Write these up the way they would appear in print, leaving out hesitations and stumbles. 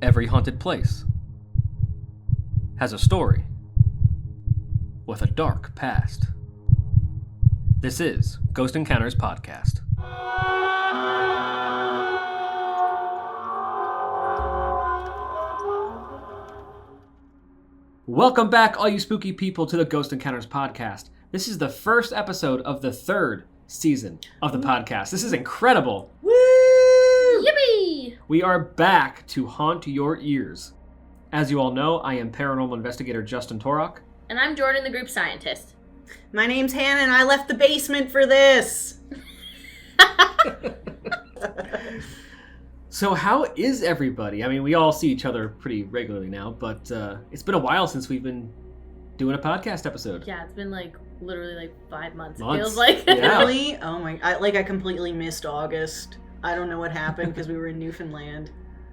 Every haunted place has a story with a dark past. This is Ghost Encounters Podcast. Welcome back, all you spooky people, to the Ghost Encounters Podcast. This is the first episode of the third season of the podcast. This is incredible. Woo! Yippee! We are back to haunt your ears. As you all know, I am paranormal investigator Justin Torok. And I'm Jordan, the group scientist. My name's Hannah, and I left the basement for this. So how is everybody? I mean, we all see each other pretty regularly now, but it's been a while since we've been doing a podcast episode. Yeah, it's been literally 5 months. It Months. feels like. Yeah. Really? Oh my! I completely missed August. I don't know what happened because we were in Newfoundland.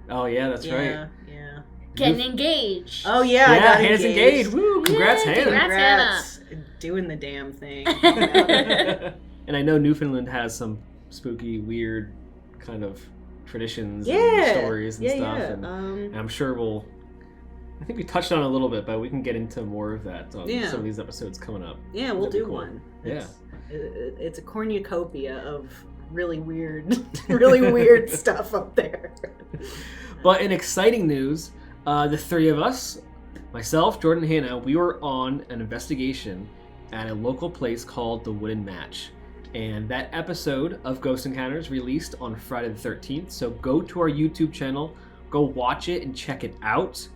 Oh yeah, that's right. Yeah. Getting engaged. Oh yeah, I Yeah, got Hannah's engaged. Woo! Congrats, Yay, Hannah. congrats. Doing the damn thing. And I know Newfoundland has some spooky, weird kind of traditions and stories and stuff. Yeah. And I'm sure I think we touched on it a little bit, but we can get into more of that on some of these episodes coming up. Yeah, we'll That'd be do cool. one. Yeah. It's a cornucopia of really weird stuff up there. But in exciting news, the three of us, myself, Jordan, and Hannah, we were on an investigation at a local place called the Wooden Match. And that episode of Ghost Encounters released on Friday the 13th. So go to our YouTube channel, go watch it and check it out.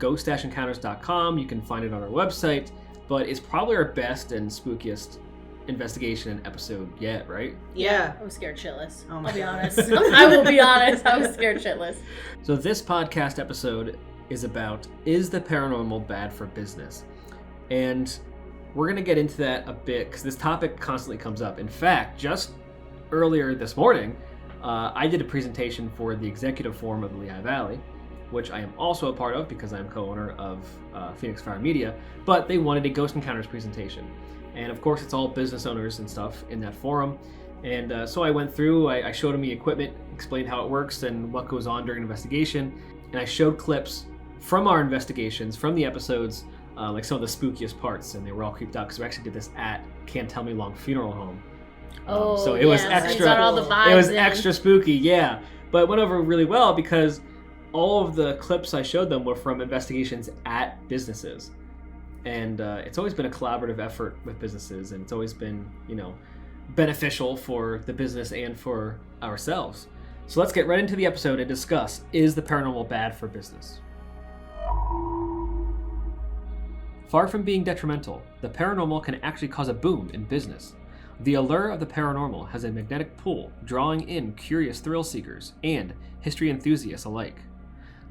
Ghost-Encounters.com. You can find it on our website. But it's probably our best and spookiest investigation and episode yet, right? Yeah. I was scared shitless. Oh my I'll be God. honest. I will be honest. I was scared shitless. So this podcast episode is about, is the paranormal bad for business? And we're going to get into that a bit because this topic constantly comes up. In fact, just earlier this morning, I did a presentation for the executive forum of the Lehigh Valley, which I am also a part of because I'm co-owner of Phoenix Fire Media, but they wanted a Ghost Encounters presentation. And of course, it's all business owners and stuff in that forum. And so I went through, I showed them the equipment, explained how it works and what goes on during an investigation. And I showed clips from our investigations, from the episodes, like some of the spookiest parts. And they were all creeped out because we actually did this at Can't Tell Me Long Funeral Home. So it was extra. Got all the vibes it was in. extra spooky, yeah. But it went over really well because all of the clips I showed them were from investigations at businesses. And it's always been a collaborative effort with businesses, and it's always been, beneficial for the business and for ourselves. So let's get right into the episode and discuss, is the paranormal bad for business? Far from being detrimental, the paranormal can actually cause a boom in business. The allure of the paranormal has a magnetic pull, drawing in curious thrill seekers and history enthusiasts alike.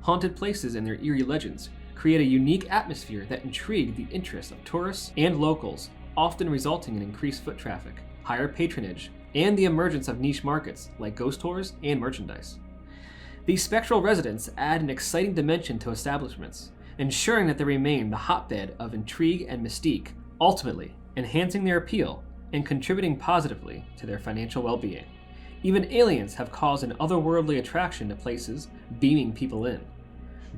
Haunted places and their eerie legends create a unique atmosphere that intrigue the interest of tourists and locals, often resulting in increased foot traffic, higher patronage, and the emergence of niche markets like ghost tours and merchandise. These spectral residents add an exciting dimension to establishments, ensuring that they remain the hotbed of intrigue and mystique, ultimately enhancing their appeal and contributing positively to their financial well-being. Even aliens have caused an otherworldly attraction to places, beaming people in.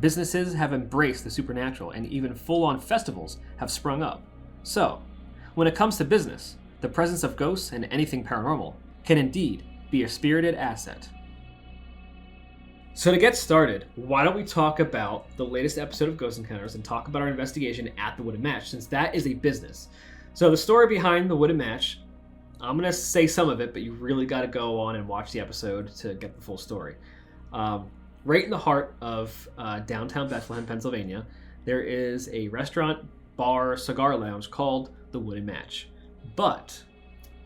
Businesses have embraced the supernatural, and even full-on festivals have sprung up. So, when it comes to business, the presence of ghosts and anything paranormal can indeed be a spirited asset. So to get started, why don't we talk about the latest episode of Ghost Encounters and talk about our investigation at the Wooden Match, since that is a business. So the story behind the Wooden Match, I'm going to say some of it, but you really got to go on and watch the episode to get the full story. Right in the heart of downtown Bethlehem, Pennsylvania, there is a restaurant, bar, cigar lounge called the Wooden Match. But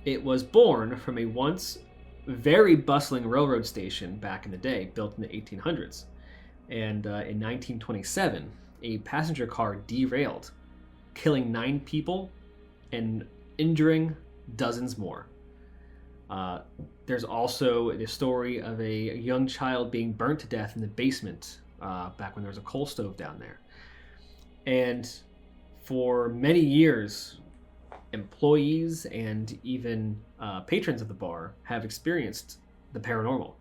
it was born from a once very bustling railroad station back in the day, built in the 1800s. And in 1927, a passenger car derailed, killing 9 people and injuring dozens more. There's also the story of a young child being burnt to death in the basement back when there was a coal stove down there. And for many years, employees and even patrons of the bar have experienced the paranormal.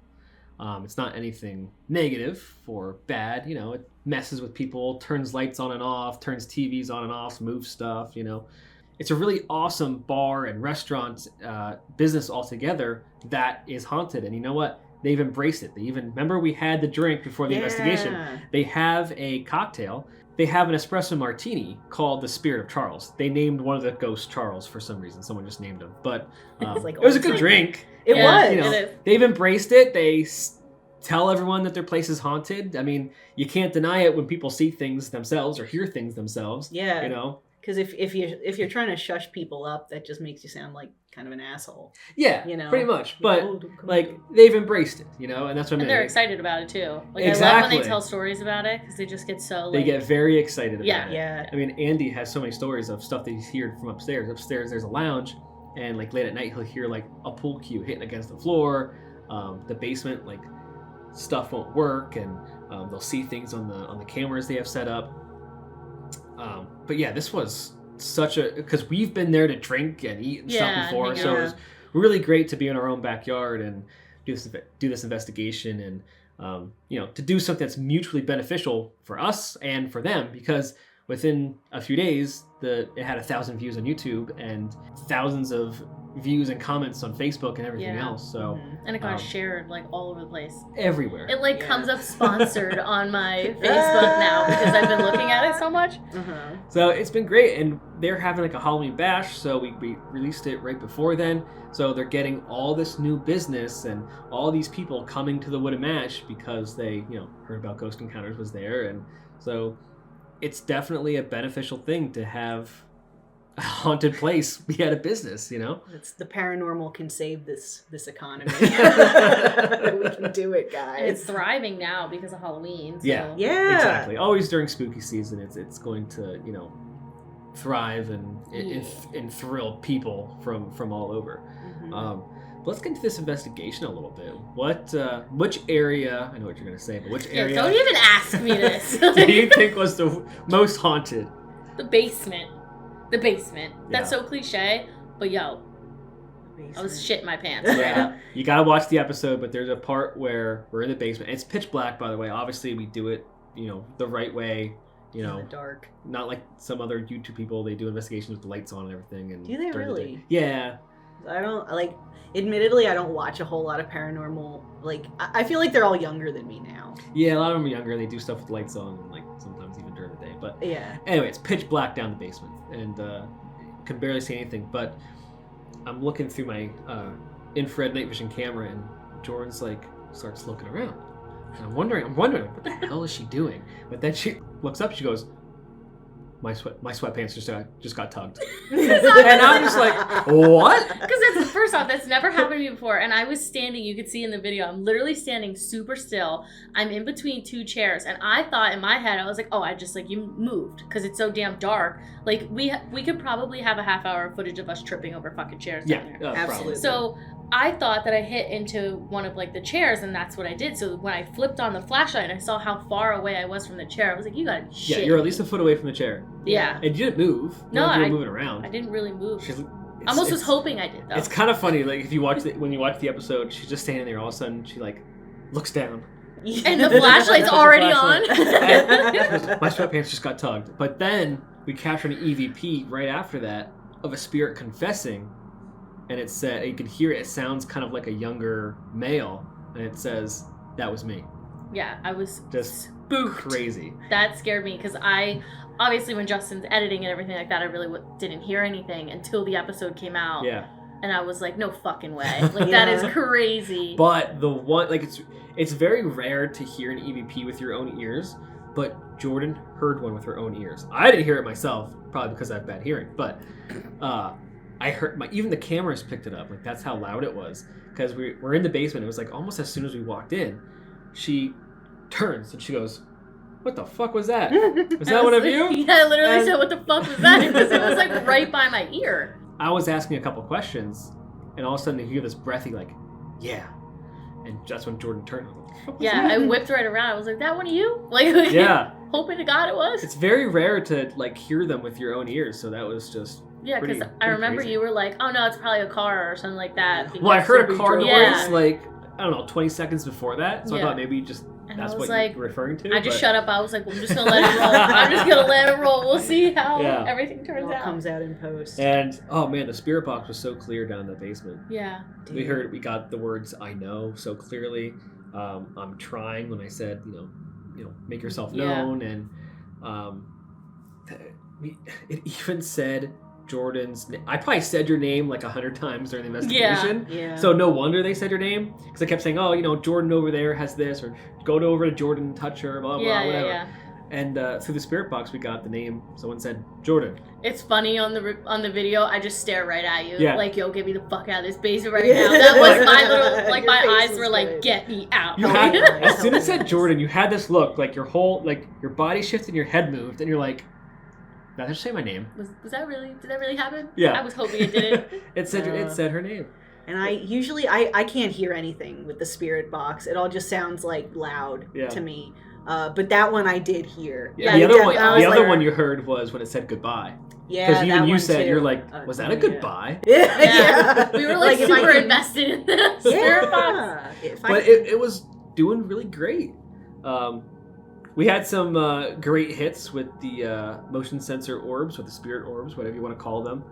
It's not anything negative or bad. You know, it messes with people, turns lights on and off, turns TVs on and off, moves stuff, you know. It's a really awesome bar and restaurant business altogether that is haunted. And you know what? They've embraced it. They even, remember we had the drink before the investigation. They have a cocktail. They have an espresso martini called the Spirit of Charles. They named one of the ghosts Charles for some reason. Someone just named him. But it was a good drink. It was. You know, they've embraced it. They tell everyone that their place is haunted. I mean, you can't deny it when people see things themselves or hear things themselves. Yeah. You know? Because if you're trying to shush people up, that just makes you sound like kind of an asshole. Yeah, you know, pretty much. But they've embraced it, you know, and that's what I mean. And they're excited about it too. Like exactly. I love when they tell stories about it because they just get so. They get very excited about it. Yeah. I mean, Andy has so many stories of stuff that he's heard from upstairs. Upstairs, there's a lounge, and like late at night, he'll hear like a pool cue hitting against the floor. The basement, like stuff won't work, and they'll see things on the cameras they have set up. But yeah, this was because we've been there to drink and eat and stuff before, so it was really great to be in our own backyard and do this investigation and you know, to do something that's mutually beneficial for us and for them, because within a few days it had 1,000 views on YouTube and thousands of views and comments on Facebook and everything else. So and it got shared like all over the place, everywhere. It like comes up sponsored on my Facebook now because I've been looking at it so much. So it's been great, and they're having like a Halloween bash, so we released it right before then. So they're getting all this new business and all these people coming to the Wooden Mash because they, you know, heard about Ghost Encounters was there, and so it's definitely a beneficial thing to have a haunted place be out of business, you know? It's the paranormal can save this economy. We can do it, guys. And it's thriving now because of Halloween. So. Yeah, exactly. Always during spooky season, it's going to, you know, thrive and thrill people from all over. Let's get into this investigation a little bit. Which area? I know what you're gonna say, but which area? Don't even ask me this. do you think was the most haunted? The basement. That's so cliche, but yo, I was shitting my pants. Yeah, you gotta watch the episode. But there's a part where we're in the basement. It's pitch black, by the way. Obviously, we do it, you know, the right way. You know, in the dark. Not like some other YouTube people. They do investigations with the lights on and everything. And do they really? Yeah. I don't like. Admittedly, I don't watch a whole lot of paranormal. Like, I feel like they're all younger than me now. Yeah, a lot of them are younger. They do stuff with lights on, and like sometimes even during the day. But yeah. Anyway, it's pitch black down the basement, and can barely see anything. But I'm looking through my infrared night vision camera, and Jordan's like starts looking around. And I'm wondering, what the hell is she doing? But then she looks up. She goes, My sweatpants just got tugged. And I'm just like, what? Because first off, that's never happened to me before. And I was standing, you could see in the video, I'm literally standing super still. I'm in between two chairs. And I thought in my head, I was like, oh, I just like, you moved. Because it's so damn dark. Like, we could probably have a half hour of footage of us tripping over fucking chairs down there. Absolutely. So I thought that I hit into one of like the chairs, and that's what I did. So when I flipped on the flashlight and I saw how far away I was from the chair, I was like, you got shit. Yeah, you're at least a foot away from the chair. Yeah. And you didn't move. No, you were moving around. I didn't really move. I almost was hoping I did, though. It's kind of funny, like, if you watch when you watch the episode, she's just standing there, all of a sudden, she, like, looks down. And the flashlight's already on. My sweatpants just got tugged. But then, we captured an EVP right after that of a spirit confessing, and it said, you could hear it sounds kind of like a younger male, and it says, that was me. Yeah, I was just spooked. Crazy. That scared me, because obviously when Justin's editing and everything like that, I really didn't hear anything until the episode came out. Yeah. And I was like, no fucking way. Like, that is crazy. But the one, like, it's very rare to hear an EVP with your own ears, but Jordan heard one with her own ears. I didn't hear it myself, probably because I have bad hearing, but I heard, even the cameras picked it up. Like, that's how loud it was. Because we're in the basement. It was like almost as soon as we walked in, she turns and she goes, what the fuck was that? Was that one of you? Yeah, I literally said, what the fuck was that? Because it was like right by my ear. I was asking a couple questions, and all of a sudden you hear this breathy, like, yeah. And that's when Jordan turned. Yeah, I whipped right around. I was like, that one of you? Like, yeah. Hoping to God it was. It's very rare to, like, hear them with your own ears, so that was just yeah, because I remember crazy. You were like, oh no, it's probably a car or something like that. Well, I heard a car noise, like, I don't know, 20 seconds before that. So I Yeah. thought maybe just And that's I was what like, you're referring to. I just but- shut up. I was like, well, I'm just gonna let it roll. I'm just gonna let it roll. We'll see how Yeah. everything It turns all out. comes out in post. And oh man, the spirit box was so clear down in the basement. Yeah. Dude. We got the words "I know" so clearly. I'm trying when I said, make yourself Yeah. known, and it even said Jordan's. I probably said your name like 100 times during the investigation. Yeah. So no wonder they said your name, because I kept saying, "Oh, Jordan over there has this," or "Go over to Jordan and touch her," blah blah Yeah, whatever. yeah. And through the spirit box, we got the name. Someone said Jordan. It's funny on the video. I just stare right at you, Yeah. like, "Yo, get me the fuck out of this basement right now." That was my little, like, Your my face eyes was were like, good. "Get me out." You had, Hilarious. as soon as it said Hilarious. Jordan, you had this look, like your body shifted, and your head moved, and you're like, "Did I just say my name?" Was that really? Did that really happen? Yeah. I was hoping it didn't. It said her name. And I can't hear anything with the spirit box. It all just sounds like loud Yeah. to me. But that one I did hear. Yeah, Yeah, the other one, I was the other like- one you heard was when it said goodbye. Yeah, Because even that you one said too. you're like, "Was that a yeah. goodbye?" Yeah. Yeah. We were like if I super can- invested in the spirit box. Yeah. But it was doing really great. We had some great hits with the motion sensor orbs, with the spirit orbs, whatever you want to call them.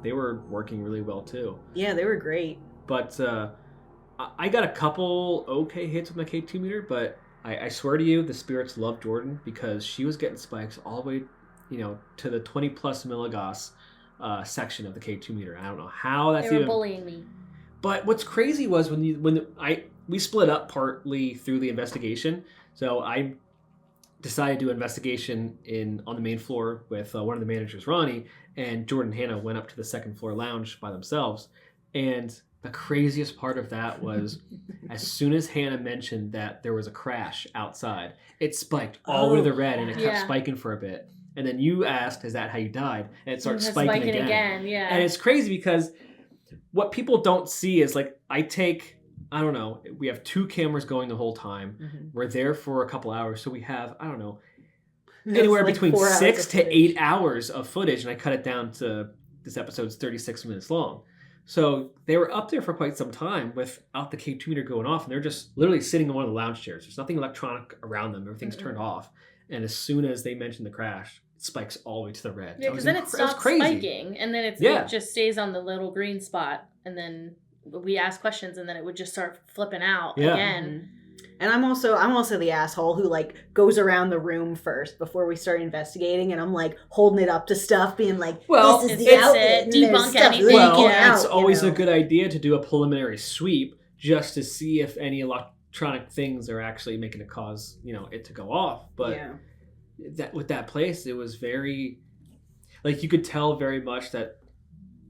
They were working really well too. Yeah, they were great. But I got a couple okay hits with my K2 meter, but I swear to you, the spirits loved Jordan, because she was getting spikes all the way, to the 20 plus milligauss section of the K2 meter. I don't know how that's They were even. bullying me. But what's crazy was we split up partly through the investigation. So I decided to do an investigation on the main floor with one of the managers, Ronnie, and Jordan and Hannah went up to the second floor lounge by themselves. And the craziest part of that was as soon as Hannah mentioned that there was a crash outside, it spiked all the way to the red, and it kept Yeah. spiking for a bit. And then you asked, "Is that how you died?" And it starts It's spiking again. Yeah. And it's crazy because what people don't see is, like, I don't know, we have 2 cameras going the whole time. Mhm. We're there for a couple hours, so we have, I don't know, That's anywhere like between 4 hours 6 of to footage. 8 hours of footage, and I cut it down to this episode's 36 minutes long. So they were up there for quite some time without the K2 meter going off, and they're just literally sitting in one of the lounge chairs. There's nothing electronic around them. Everything's turned off. And as soon as they mentioned the crash, it spikes all the way to the red. Yeah, because then it was stops crazy. spiking, and then it just stays on the little green spot, and then we ask questions, and then it would just start flipping out Yeah. again. Mhm. And I'm also the asshole who like goes around the room first before we start investigating, and I'm like holding it up to stuff, being like, Well, "This is it's the outlet, it. and there's Debunk stuff anything. leaking Well, out," it's always you a know? good idea to do a preliminary sweep just to see if any electronic things are actually making it cause, it to go off. But Yeah. that with that place, it was very, like, you could tell very much that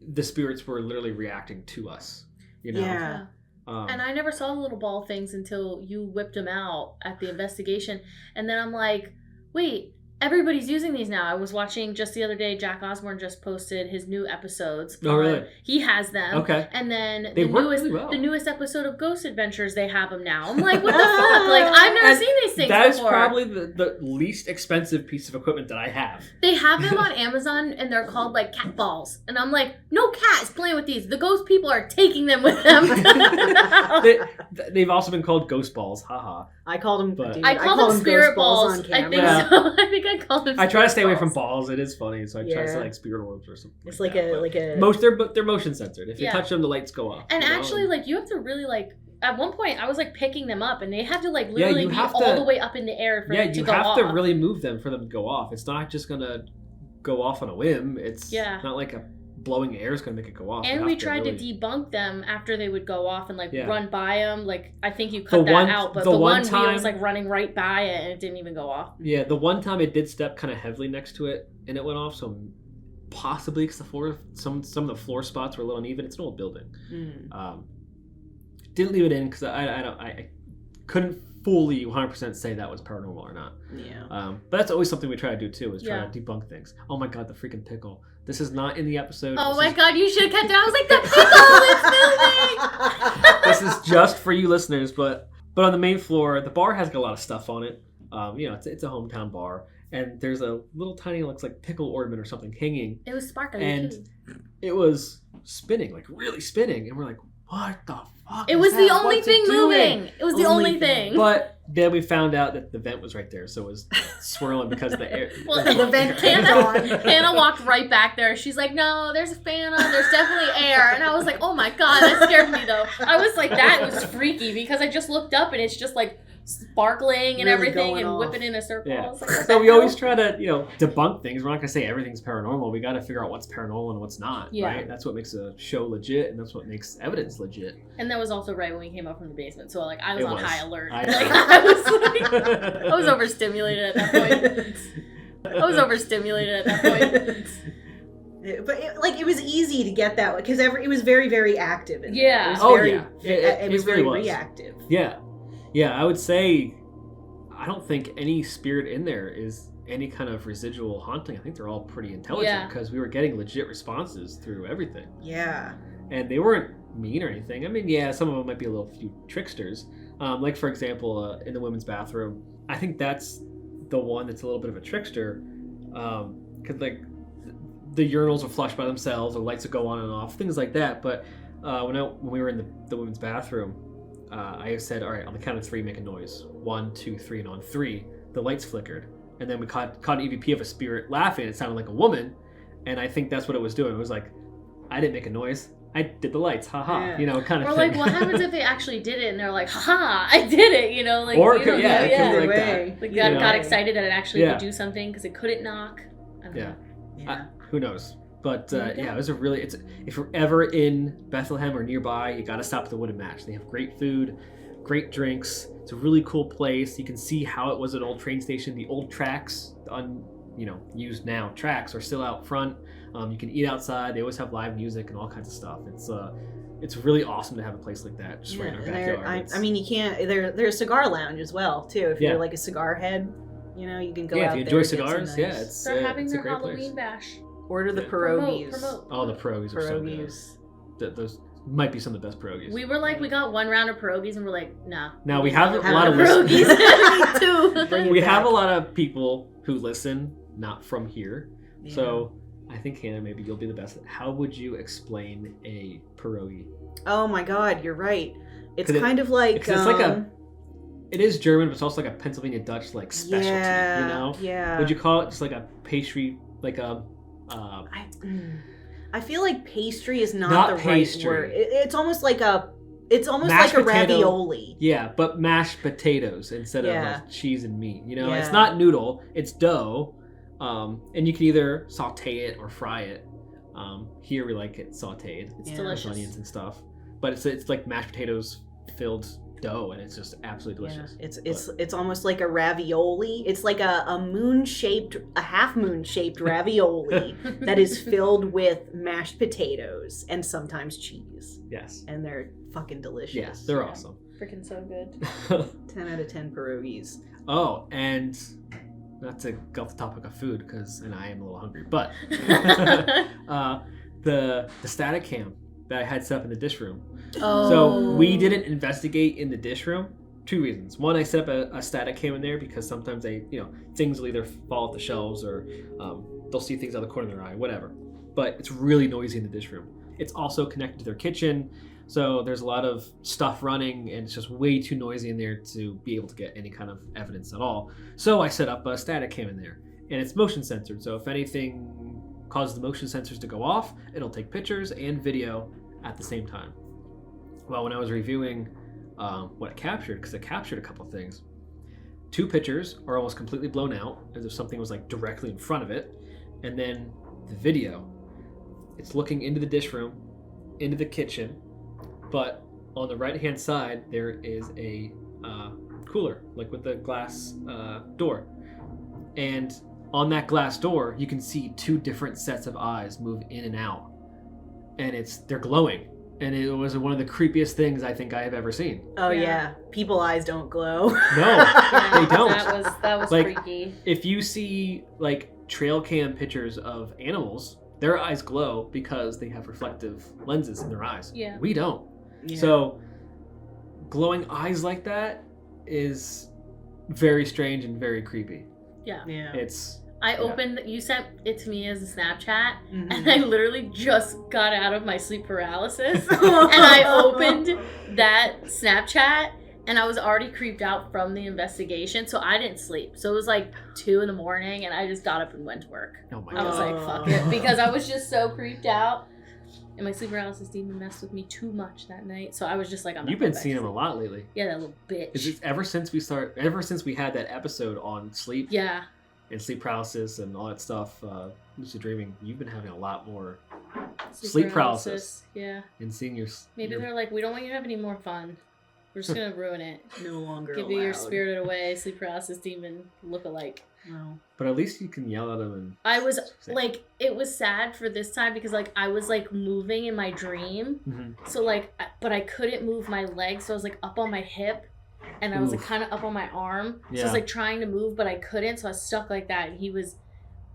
the spirits were literally reacting to us. Yeah. And I never saw the little ball things until you whipped them out at the investigation. And then I'm like, wait, everybody's using these now. I was watching just the other day, Jack Osborne just posted his new episodes. Oh, really? He has them. Okay. And then They the work newest, really well. the newest episode of Ghost Adventures, they have them now. I'm like, what the fuck? Like, I've never And seen these things That is before. probably the least expensive piece of equipment that I have. They have them on Amazon, and they're called, like, cat balls. And I'm like, no cat is playing with these. The ghost people are taking them with them. They've also been called ghost balls. Haha. I called them. But- Dude, I call them spirit ghost balls balls. on I camera. think Yeah. so. I think I call them. I try to stay away spirit from balls. It is funny, so I try to say Yeah. like spirit orbs or something. It's like like that. a But like a. most they're motion censored. If you Yeah. touch them, the lights go off. And you know? actually, like, you have to really, like, at one point, I was, like, picking them up, and they have to, like, literally you be have all to- the way up in the air for them to you go have off. to really move them for them to go off. It's not just gonna go off on a whim. It's not like a blowing air is gonna make it go off. You And have we to tried really- to debunk them after they would go off and, like, Yeah. run by them. Like, I think you cut The that one- out, but the the one one wheel time- was, like, running right by it, and it didn't even go off. Yeah, the one time it did step kind of heavily next to it, and it went off. So possibly because the floor, some of the floor spots were a little uneven. It's an old building. Mm. Didn't leave it in because I couldn't fully 100% say that was paranormal or not. Yeah. But that's always something we try to do too, is try Yeah. to debunk things. Oh my god, the freaking pickle! This is not in the episode. Oh This my is- god, you should have kept it. I was like, the pickle, it's moving! This is just for you listeners, but on the main floor, the bar has got a lot of stuff on it. It's a hometown bar, and there's a little tiny, looks like pickle ornament or something hanging. It was sparkly, And too. it was spinning, like really spinning, and we're like, what the fuck? It is was the that? only What's thing it doing? moving. It was the only thing. But then we found out that the vent was right there, so it was swirling because of the air. Well, The vent came on. Hannah walked right back there. She's like, no, there's a fan on. There's definitely air. And I was like, oh my God, that scared me though. I was like, that was freaky because I just looked up and it's just like sparkling and Really everything going and off. whipping in a circle. I Yeah. was like, what So the we hell? always try to, debunk things. We're not going to say everything's paranormal. We got to figure out what's paranormal and what's not, Yeah. right? That's what makes a show legit, and that's what makes evidence legit. And that was also right when we came up from the basement. So like I was It on was. high alert. I Like, know. I was overstimulated at that point. I was overstimulated at that point. But it was easy to get that way because it was very, very active. In there. Yeah. It was Oh, very, yeah. It was really very was. reactive. Yeah. Yeah, I would say I don't think any spirit in there is any kind of residual haunting. I think they're all pretty intelligent Yeah. because we were getting legit responses through everything. Yeah. And they weren't mean or anything. I mean, yeah, some of them might be a little few tricksters. Like, for example, in the women's bathroom, I think that's the one that's a little bit of a trickster. Because, like, the urinals will flush by themselves, or lights will go on and off, things like that. But when we were in the women's bathroom, I said, all right, on the count of 3, make a noise. 1, 2, 3, and on 3, the lights flickered. And then we caught an EVP of a spirit laughing. It sounded like a woman. And I think that's what it was doing. It was like, I didn't make a noise. I did the lights. Ha-ha. Yeah. Kind of Or thing. like, what happens if they actually did it and they're like, haha, I did it, like, Or you it could- don't yeah, know, it could be yeah. like Way. that. Like, You got know? excited that it actually Yeah. could do something because it couldn't knock. I don't Yeah. know. Yeah. Who knows? But Yeah. yeah, it was if you're ever in Bethlehem or nearby, you got to stop at the Wooden Match. They have great food, great drinks. It's a really cool place. You can see how it was an old train station. The old tracks, used now tracks are still out front. You can eat outside. They always have live music and all kinds of stuff. It's really awesome to have a place like that just right in our and backyard. I mean, you can't. There's a cigar lounge as well too. If Yeah. you're like a cigar head, you can go yeah, out if you there enjoy and get some cigars, nice- yeah, it's They're having it's their a great Halloween place. bash. order the Yeah. pierogies. Promote. Oh, the pierogies are so good. Pierogies. Those might be some of the best pierogies. We were like, we got one round of pierogies and we're like, nah. Now, we have a Have lot of the listeners. pierogies. Me too. Bring it We back. have a lot of people who listen not from here. Yeah. So I think, Hannah, maybe you'll be the best. How would you explain a pierogi? Oh my God, you're right. It's 'Cause kind of like because it's like it is German, but it's also like a Pennsylvania Dutch specialty, Yeah. Yeah. Would you call it just like a pastry, like a I feel like pastry is not Not the pastry. right word. It's almost like a Mashed like a potato. ravioli. yeah, but mashed potatoes instead of Yeah. like cheese and meat. It's Yeah. not noodle, it's dough. And you can either saute it or fry it. Here we like it sauteed. It's Yeah. with delicious. onions and stuff. But it's like mashed potatoes filled dough, and it's just absolutely Yeah. delicious. It's almost like a ravioli. It's like a half moon shaped ravioli that is filled with mashed potatoes and sometimes cheese. Yes. And they're fucking delicious. Yes, they're Yeah. awesome. Freaking so good. 10 out of 10 pierogies. Oh, and not to go off the topic of food, and I am a little hungry, but the static cam that I had set up in the dish room. Oh. So we didn't investigate in the dish room. 2 reasons. One, I set up a static cam in there because sometimes things will either fall off the shelves or they'll see things out of the corner of their eye, whatever. But it's really noisy in the dish room. It's also connected to their kitchen, so there's a lot of stuff running, and it's just way too noisy in there to be able to get any kind of evidence at all. So I set up a static cam in there, and it's motion censored. So if anything causes the motion sensors to go off, it'll take pictures and video at the same time. Well, when I was reviewing what it captured, because it captured a couple of things, 2 pictures are almost completely blown out, as if something was like directly in front of it, and then the video, it's looking into the dish room, into the kitchen, but on the right hand side there is a cooler, like with the glass door, and on that glass door you can see 2 different sets of eyes move in and out, and they're glowing. And it was one of the creepiest things I think I have ever seen. Oh Yeah. yeah. People eyes don't glow. No, Yeah, they don't. That was Like, freaky. If you see like trail cam pictures of animals, their eyes glow because they have reflective lenses in their eyes. Yeah. We don't. Yeah. So glowing eyes like that is very strange and very creepy. Yeah. Yeah. It's I opened, you sent it to me as a Snapchat, Mhm. and I literally just got out of my sleep paralysis, and I opened that Snapchat, and I was already creeped out from the investigation, so I didn't sleep. So it was like 2 a.m, and I just got up and went to work. Oh my I was god. like, fuck it, because I was just so creeped out, and my sleep paralysis demon messed with me too much that night, so I was just like, I'm not You've been going back seeing to him a sleep. lot lately. Yeah, that little bitch. Is it ever since we had that episode on sleep Yeah. and sleep paralysis and all that stuff, lucid dreaming, you've been having a lot more sleep paralysis Yeah. and seeing your Maybe your- they're like, we don't want you to have any more fun. We're just gonna ruin it. No longer Give allowed. you your spirited away, sleep paralysis demon look-alike. No. But at least you can yell at them and I was say- like, it was sad for this time because like I was like moving in my dream, Mhm. so like, but I couldn't move my legs, so I was like up on my hip, and I was like Oof. kind of up on my arm. So I Yeah. was like trying to move, but I couldn't, so I was stuck like that. And he was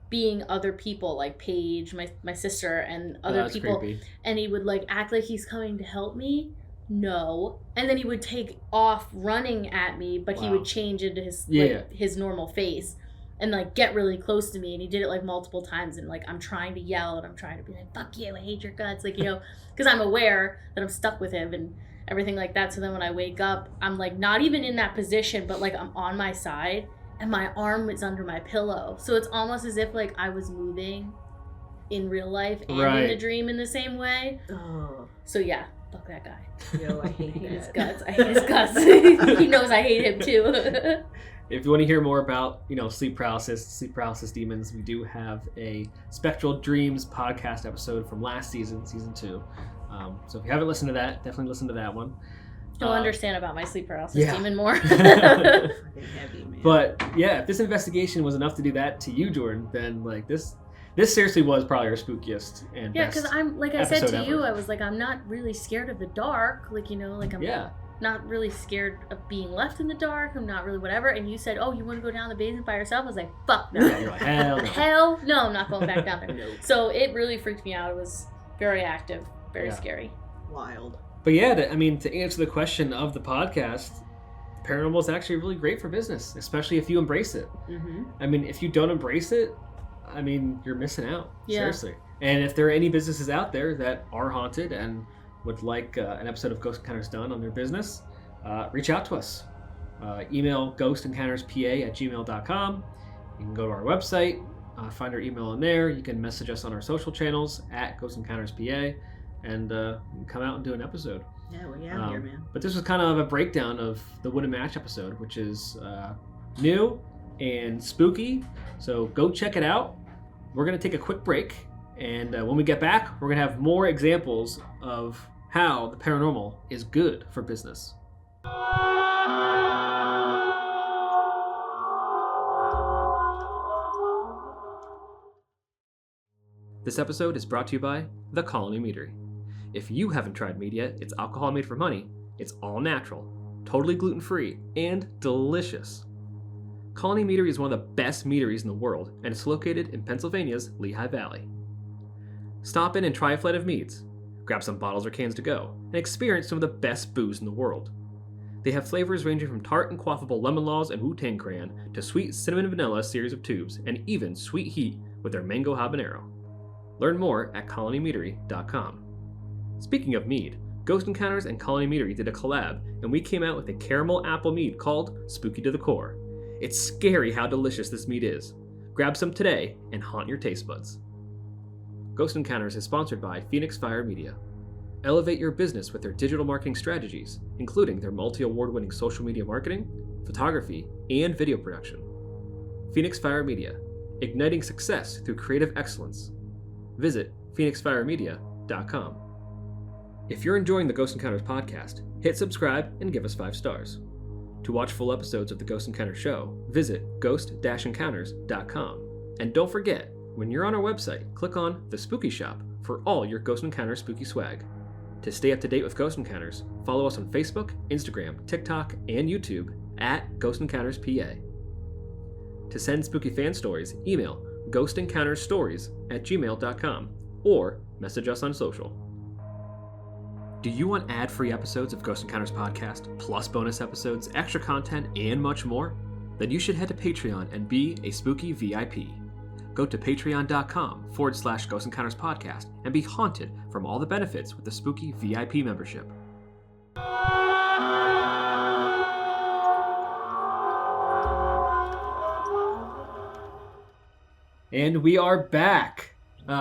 being other people, like Paige, my sister, and other That's people, creepy. and he would like act like he's coming to help me. No, and then he would take off running at me, but he Wow. would change into his Yeah. like, his normal face and like get really close to me, and he did it like multiple times, and like I'm trying to yell and I'm trying to be like, fuck you, I hate your guts, like, you know, because I'm aware that I'm stuck with him and everything like that. So then when I wake up, I'm like not even in that position, but like I'm on my side and my arm is under my pillow, so it's almost as if like I was moving in real life and in the Right. dream in the same way. Oh, So yeah, fuck that guy. yo, I hate I hate his that. guts. I hate his guts. He knows I hate him too. If you want to hear more about, sleep paralysis demons, we do have a Spectral Dreams podcast episode from last season, season 2. So if you haven't listened to that, definitely listen to that one. You'll understand about my sleep paralysis yeah. demon more. Fucking heavy, man. But yeah, if this investigation was enough to do that to you, Jordan, then like this seriously was probably our spookiest and Yeah, best. because I'm like I said episode to you, ever. I was like, I'm not really scared of the dark. Like, you know, like I'm Yeah. not really scared of being left in the dark. I'm not really whatever. And you said, oh, you want to go down the basement by yourself? I was like, fuck no. Yeah, you're like, hell no. Hell no, I'm not going back down there. Nope. So it really freaked me out. It was very active, very Yeah. scary. Wild. But yeah, to answer the question of the podcast, paranormal is actually really great for business, especially if you embrace it. Mm-hmm. I mean, if you don't embrace it, I mean, you're missing out. Yeah. Seriously. And if there are any businesses out there that are haunted and would like an episode of Ghost Encounters done on their business, reach out to us. Email GhostEncountersPA@gmail.com. You can go to our website, find our email on there. You can message us on our social channels @GhostEncountersPA, and come out and do an episode. Yeah, we're out here, man. But this was kind of a breakdown of the Wood and Match episode, which is new and spooky. So go check it out. We're going to take a quick break. And when we get back, we're going to have more examples of how the paranormal is good for business. This episode is brought to you by The Colony Meadery. If you haven't tried mead yet, it's alcohol made for money, it's all natural, totally gluten-free, and delicious. Colony Meadery is one of the best meaderies in the world, and it's located in Pennsylvania's Lehigh Valley. Stop in and try a flight of meads, grab some bottles or cans to go, and experience some of the best booze in the world. They have flavors ranging from tart and quaffable lemon laws and Wu-Tang Crayon to sweet cinnamon vanilla series of tubes, and even sweet heat with their mango habanero. Learn more at colonymeadery.com. Speaking of mead, Ghost Encounters and Colony Meadery did a collab, and we came out with a caramel apple mead called Spooky to the Core. It's scary how delicious this mead is. Grab some today and haunt your taste buds. Ghost Encounters is sponsored by Phoenix Fire Media. Elevate your business with their digital marketing strategies, including their multi-award-winning social media marketing, photography, and video production. Phoenix Fire Media, igniting success through creative excellence. Visit phoenixfiremedia.com. If you're enjoying the Ghost Encounters podcast, hit subscribe and give us 5 stars. To watch full episodes of the Ghost Encounters show, visit ghost-encounters.com. And don't forget, when you're on our website, click on the Spooky Shop for all your Ghost Encounters spooky swag. To stay up to date with Ghost Encounters, follow us on Facebook, Instagram, TikTok, and YouTube @GhostEncountersPA. To send spooky fan stories, email GhostEncountersStories@gmail.com or message us on social. Do you want ad-free episodes of Ghost Encounters podcast, plus bonus episodes, extra content, and much more? Then you should head to Patreon and be a spooky VIP. go to patreon.com/Ghost Encounters Podcast and be haunted from all the benefits with the spooky VIP membership. And we are back.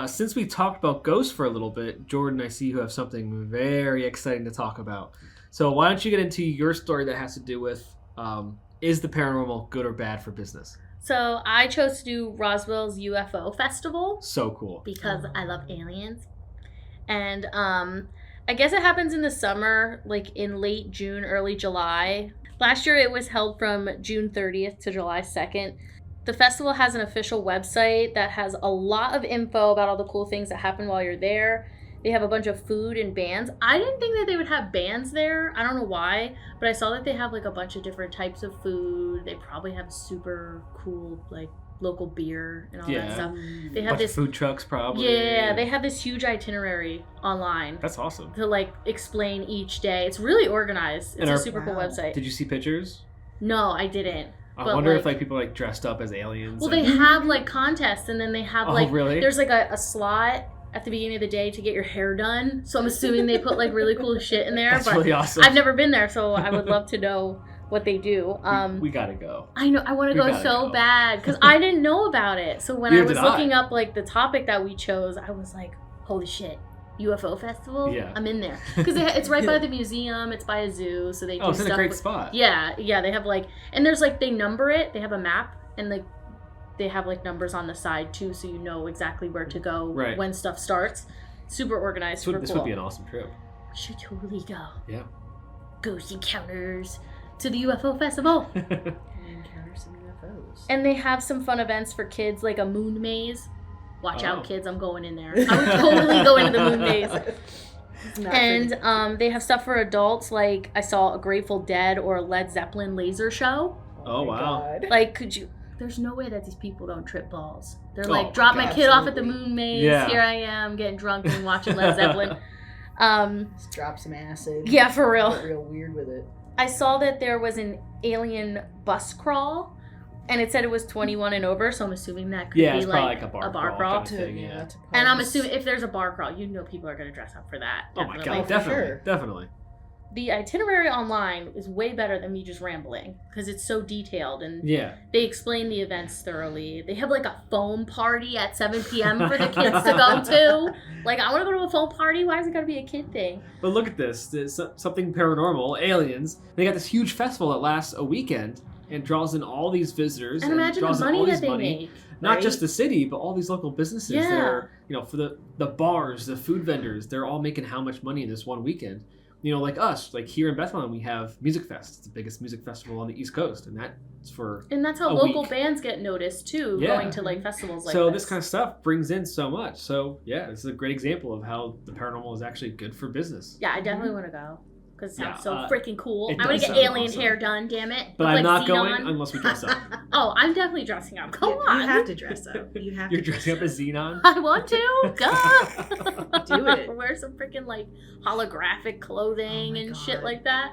Since we talked about ghosts for a little bit, Jordan, I see you have something very exciting to talk about. So why don't you get into your story that has to do with, is the paranormal good or bad for business? So I chose to do Roswell's UFO Festival. So cool. Because I love aliens. And I guess it happens in the summer, like in late June, early July. Last year it was held from June 30th to July 2nd. The festival has an official website that has a lot of info about all the cool things that happen while you're there. They have a bunch of food and bands. I didn't think that they would have bands there. I don't know why, but I saw that they have like a bunch of different types of food. They probably have super cool like local beer and all that stuff. They have bunch of food trucks probably. Yeah, they have this huge itinerary online. That's awesome. To like explain each day. It's really organized. It's a super cool website. Did you see pictures? No, I didn't. I wonder if like people like dressed up as aliens. Well, they have like contests, and then they have like really? There's like a slot at the beginning of the day to get your hair done. So I'm assuming they put like really cool shit in there. That's but really awesome. I've never been there, so I would love to know what they do. We gotta go. I know. I want to go so bad because I didn't know about it. So when I was looking up like the topic that we chose, I was like, holy shit. UFO Festival? Yeah. I'm in there. Because it's right by the museum. It's by a zoo. So they do it's stuff in a great spot. Yeah. They have like, and there's like, they number it. They have a map and like, they have like numbers on the side too. So you know exactly where to go when stuff starts. Super organized. This would be an awesome trip. Should totally go. Yeah. Ghost Encounters to the UFO Festival. Encounter some UFOs. And they have some fun events for kids like a moon maze. Watch out, kids. I'm going in there. I would totally go into the moon maze. And they have stuff for adults, like I saw a Grateful Dead or a Led Zeppelin laser show. Oh, wow. God. Like, there's no way that these people don't trip balls. They're like, drop my kid off at the moon maze. Yeah. Here I am, getting drunk and watching Led Zeppelin. Just drop some acid. Yeah, for real. Get real weird with it. I saw that there was an alien bus crawl. And it said it was 21 and over, so I'm assuming that could be it's like a bar crawl. Kind of thing, yeah. And I'm assuming if there's a bar crawl, you know people are going to dress up for that. Definitely. Oh my god, definitely. The itinerary online is way better than me just rambling because it's so detailed and they explain the events thoroughly. They have like a foam party at 7 p.m. for the kids to go to. Like, I want to go to a foam party. Why is it got to be a kid thing? But look at this. There's something paranormal, aliens. They got this huge festival that lasts a weekend. And draws in all these visitors. And imagine the money that they make. Not just the city, but all these local businesses that are, for the bars, the food vendors, they're all making how much money in this one weekend. Like us, like here in Bethlehem, we have Music Fest. It's the biggest music festival on the East Coast. And that's for And that's how local bands get noticed, too, going to like festivals like this. So this kind of stuff brings in so much. So, this is a great example of how the paranormal is actually good for business. Yeah, I definitely want to go. Because it sounds so freaking cool. I want to get alien hair done, damn it. But I'm not going unless we dress up. Oh, I'm definitely dressing up. Come on. You have to dress up. You're dressing up as Xenon? I want to. Go. Do it. Wear some freaking like holographic clothing and shit like that.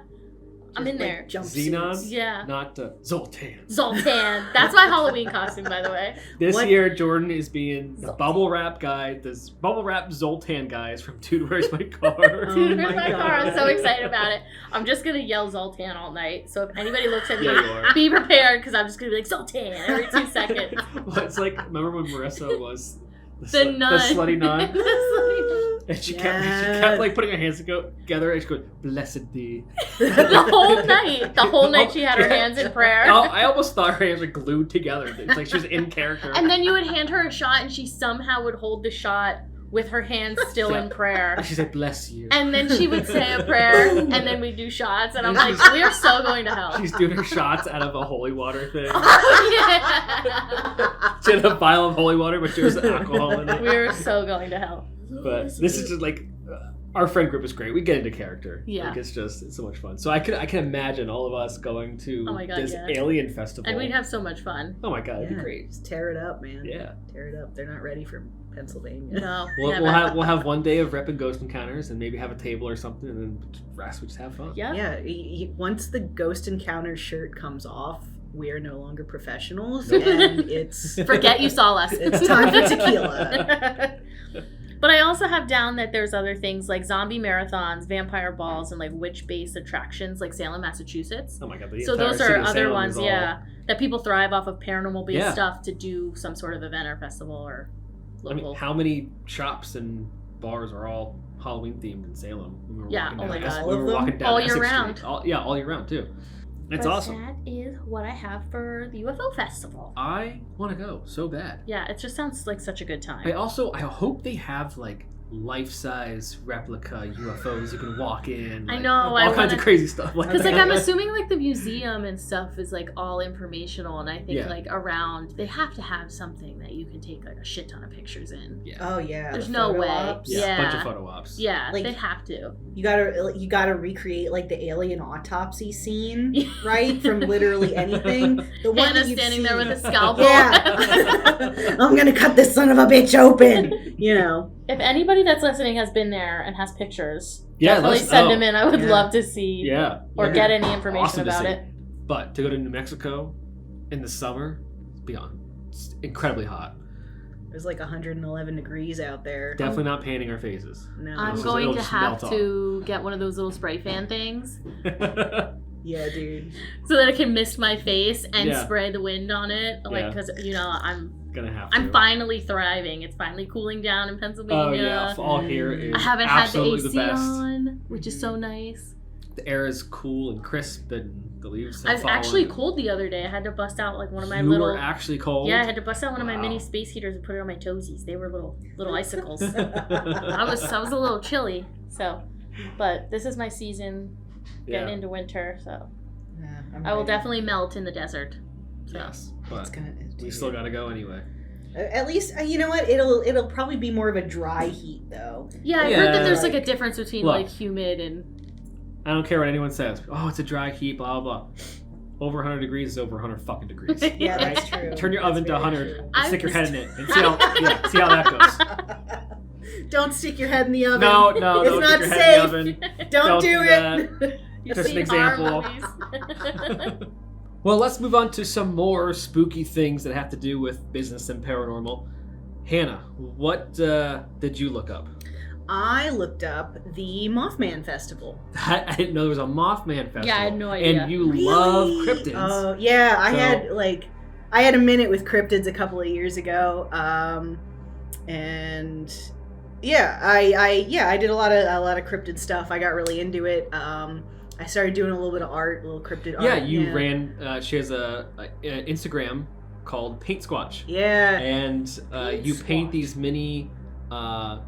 I'm in there. Xenon? Yeah. Not Zoltan. Zoltan. That's my Halloween costume, by the way. This year, Jordan is being the bubble wrap guy. This bubble wrap Zoltan guy is from Dude, Where's My Car? Dude, Where's My Car? I'm so excited about it. I'm just going to yell Zoltan all night. So if anybody looks at me, be prepared because I'm just going to be like, Zoltan, every 2 seconds. Well, it's like, remember when Marissa was the nun. The slutty nun? The slutty nun. And she kept like putting her hands together and she goes, blessed thee. The whole night she had her hands in prayer. I almost thought her hands were glued together. It's like she was in character. And then you would hand her a shot and she somehow would hold the shot with her hands still in prayer. And she said, bless you. And then she would say a prayer and then we'd do shots. And I'm like, we are so going to hell. She's doing her shots out of a holy water thing. Oh, yeah. She had a vial of holy water, but there was alcohol in it. We are so going to hell. But this is just like, our friend group is great. We get into character. Yeah. Like, it's so much fun. So I can imagine all of us going to this alien festival. And we'd have so much fun. Oh my god, it'd be great. Just tear it up, man. Yeah. Tear it up. They're not ready for Pennsylvania. No. We'll have one day of rep and ghost encounters and maybe have a table or something and then the rest we just have fun. Yep. Yeah. Once the Ghost Encounters shirt comes off, we are no longer professionals, and it's Forget you saw us. it's time for tequila. But I also have down that there's other things like zombie marathons, vampire balls, and like witch-based attractions like Salem, Massachusetts. Oh my god! So those are other ones, that people thrive off of paranormal-based stuff to do some sort of event or festival or local. I mean, how many shops and bars are all Halloween themed in Salem? We were walking oh my down god, we were walking down all year Essex round. Street. All year round too. It's but awesome. That is what I have for the UFO festival. I want to go so bad. Yeah, it just sounds like such a good time. I hope they have like life-size replica UFOs you can walk in. I like, know, all kinds of crazy stuff. Because like I'm assuming like the museum and stuff is like all informational, and I think like around they have to have something that you can take like a shit ton of pictures in. Yeah. Oh yeah. There's no way. Ops. Yeah. A bunch of photo ops. Yeah, like, they have to. You gotta recreate like the alien autopsy scene, right? From literally anything. The one Hannah standing there with a scalpel. Yeah. I'm gonna cut this son of a bitch open. You know. If anybody that's listening has been there and has pictures, definitely send them in. I would love to see. Yeah. Or get any information about it. But to go to New Mexico in the summer, it's incredibly hot. There's like 111 degrees out there. Definitely not painting our faces. No. I'm going to have to get one of those little spray fan things. Yeah, dude. So that it can mist my face and spray the wind on it. Like, because, I'm gonna have to. I'm finally thriving. It's finally cooling down in Pennsylvania. Oh, yeah. Fall here is I haven't had the AC best. on, which is so nice. The air is cool and crisp, and the leaves have I was actually cold the other day. I had to bust out like one of my You little. were actually cold? Yeah, I had to bust out one of my mini space heaters and put it on my toesies. They were little icicles. I was a little chilly. So, but this is my season, getting into winter. So, I will definitely melt in the desert. So. Yes, but we still gotta go anyway. At least, you know what? It'll probably be more of a dry heat, though. Yeah, I heard that there's like a difference between like humid and. I don't care what anyone says. Oh, it's a dry heat, blah, blah, blah. Over 100 degrees is over 100 fucking degrees. Yeah, that's true. Turn your oven to 100 and stick your head in it and see how that goes. Don't stick your head in the oven. No, it's don't not stick your safe. head in the oven. Don't do it. Just an example. Well, let's move on to some more spooky things that have to do with business and paranormal. Hannah, what did you look up? I looked up the Mothman Festival. I didn't know there was a Mothman Festival. Yeah, I had no idea. And you love cryptids. Oh, yeah. I had a minute with cryptids a couple of years ago. And yeah, I did a lot of cryptid stuff. I got really into it. I started doing a little bit of art, a little cryptid art. Yeah, you ran. She has an Instagram called Paint Squatch. Yeah. And you paint these mini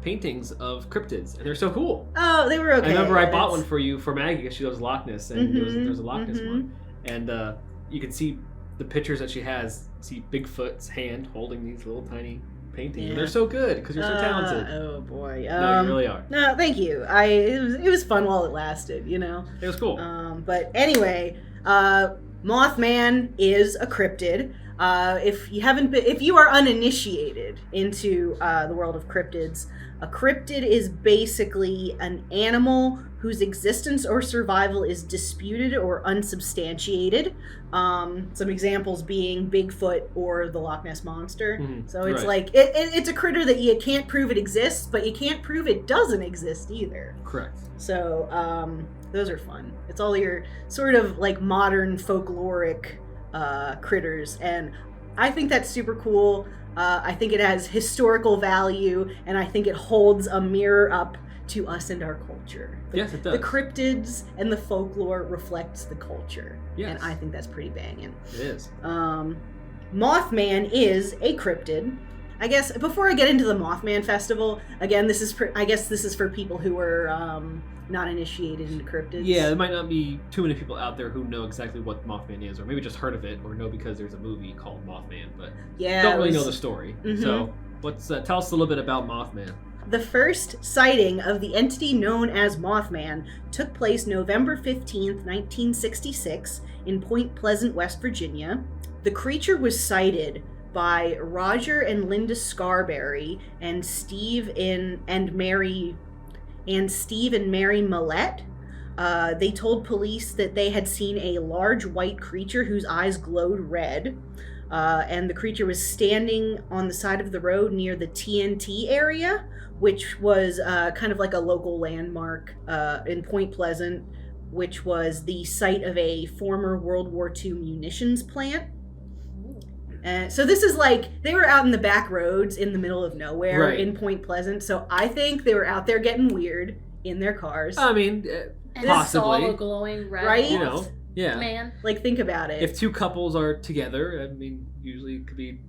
paintings of cryptids, and they're so cool. Oh, they were okay. I remember I bought one for you for Maggie because she loves Loch Ness, and there's a Loch Ness one, and you can see the pictures that she has. See Bigfoot's hand holding these little tiny paintings. Yeah. They're so good because you're so talented. Oh boy, no, you really are. No, thank you. It was fun while it lasted. You know, it was cool. But anyway, Mothman is a cryptid. If you are uninitiated into the world of cryptids, a cryptid is basically an animal whose existence or survival is disputed or unsubstantiated. Some examples being Bigfoot or the Loch Ness Monster. Mm-hmm. So it's like it's a critter that you can't prove it exists, but you can't prove it doesn't exist either. Correct. So those are fun. It's all your sort of like modern folkloric critters, and I think that's super cool. I think it has historical value, and I think it holds a mirror up to us and our culture. Yes, it does. The cryptids and the folklore reflects the culture. Yes. And I think that's pretty banging. It is. Mothman is a cryptid. I guess before I get into the Mothman Festival, again, this is for people who are not initiated into cryptids. Yeah, there might not be too many people out there who know exactly what Mothman is, or maybe just heard of it, or know because there's a movie called Mothman, but don't really know the story. Mm-hmm. So let's tell us a little bit about Mothman. The first sighting of the entity known as Mothman took place November 15th, 1966, in Point Pleasant, West Virginia. The creature was sighted by Roger and Linda Scarberry and Steve and Mary Millette. They told police that they had seen a large white creature whose eyes glowed red. And the creature was standing on the side of the road near the TNT area, which was kind of like a local landmark in Point Pleasant, which was the site of a former World War II munitions plant. So this is like, they were out in the back roads in the middle of nowhere in Point Pleasant. So I think they were out there getting weird in their cars. I mean, and possibly. saw a glowing red Right? Yeah. man. Like, think about it. If two couples are together, I mean, usually it could be,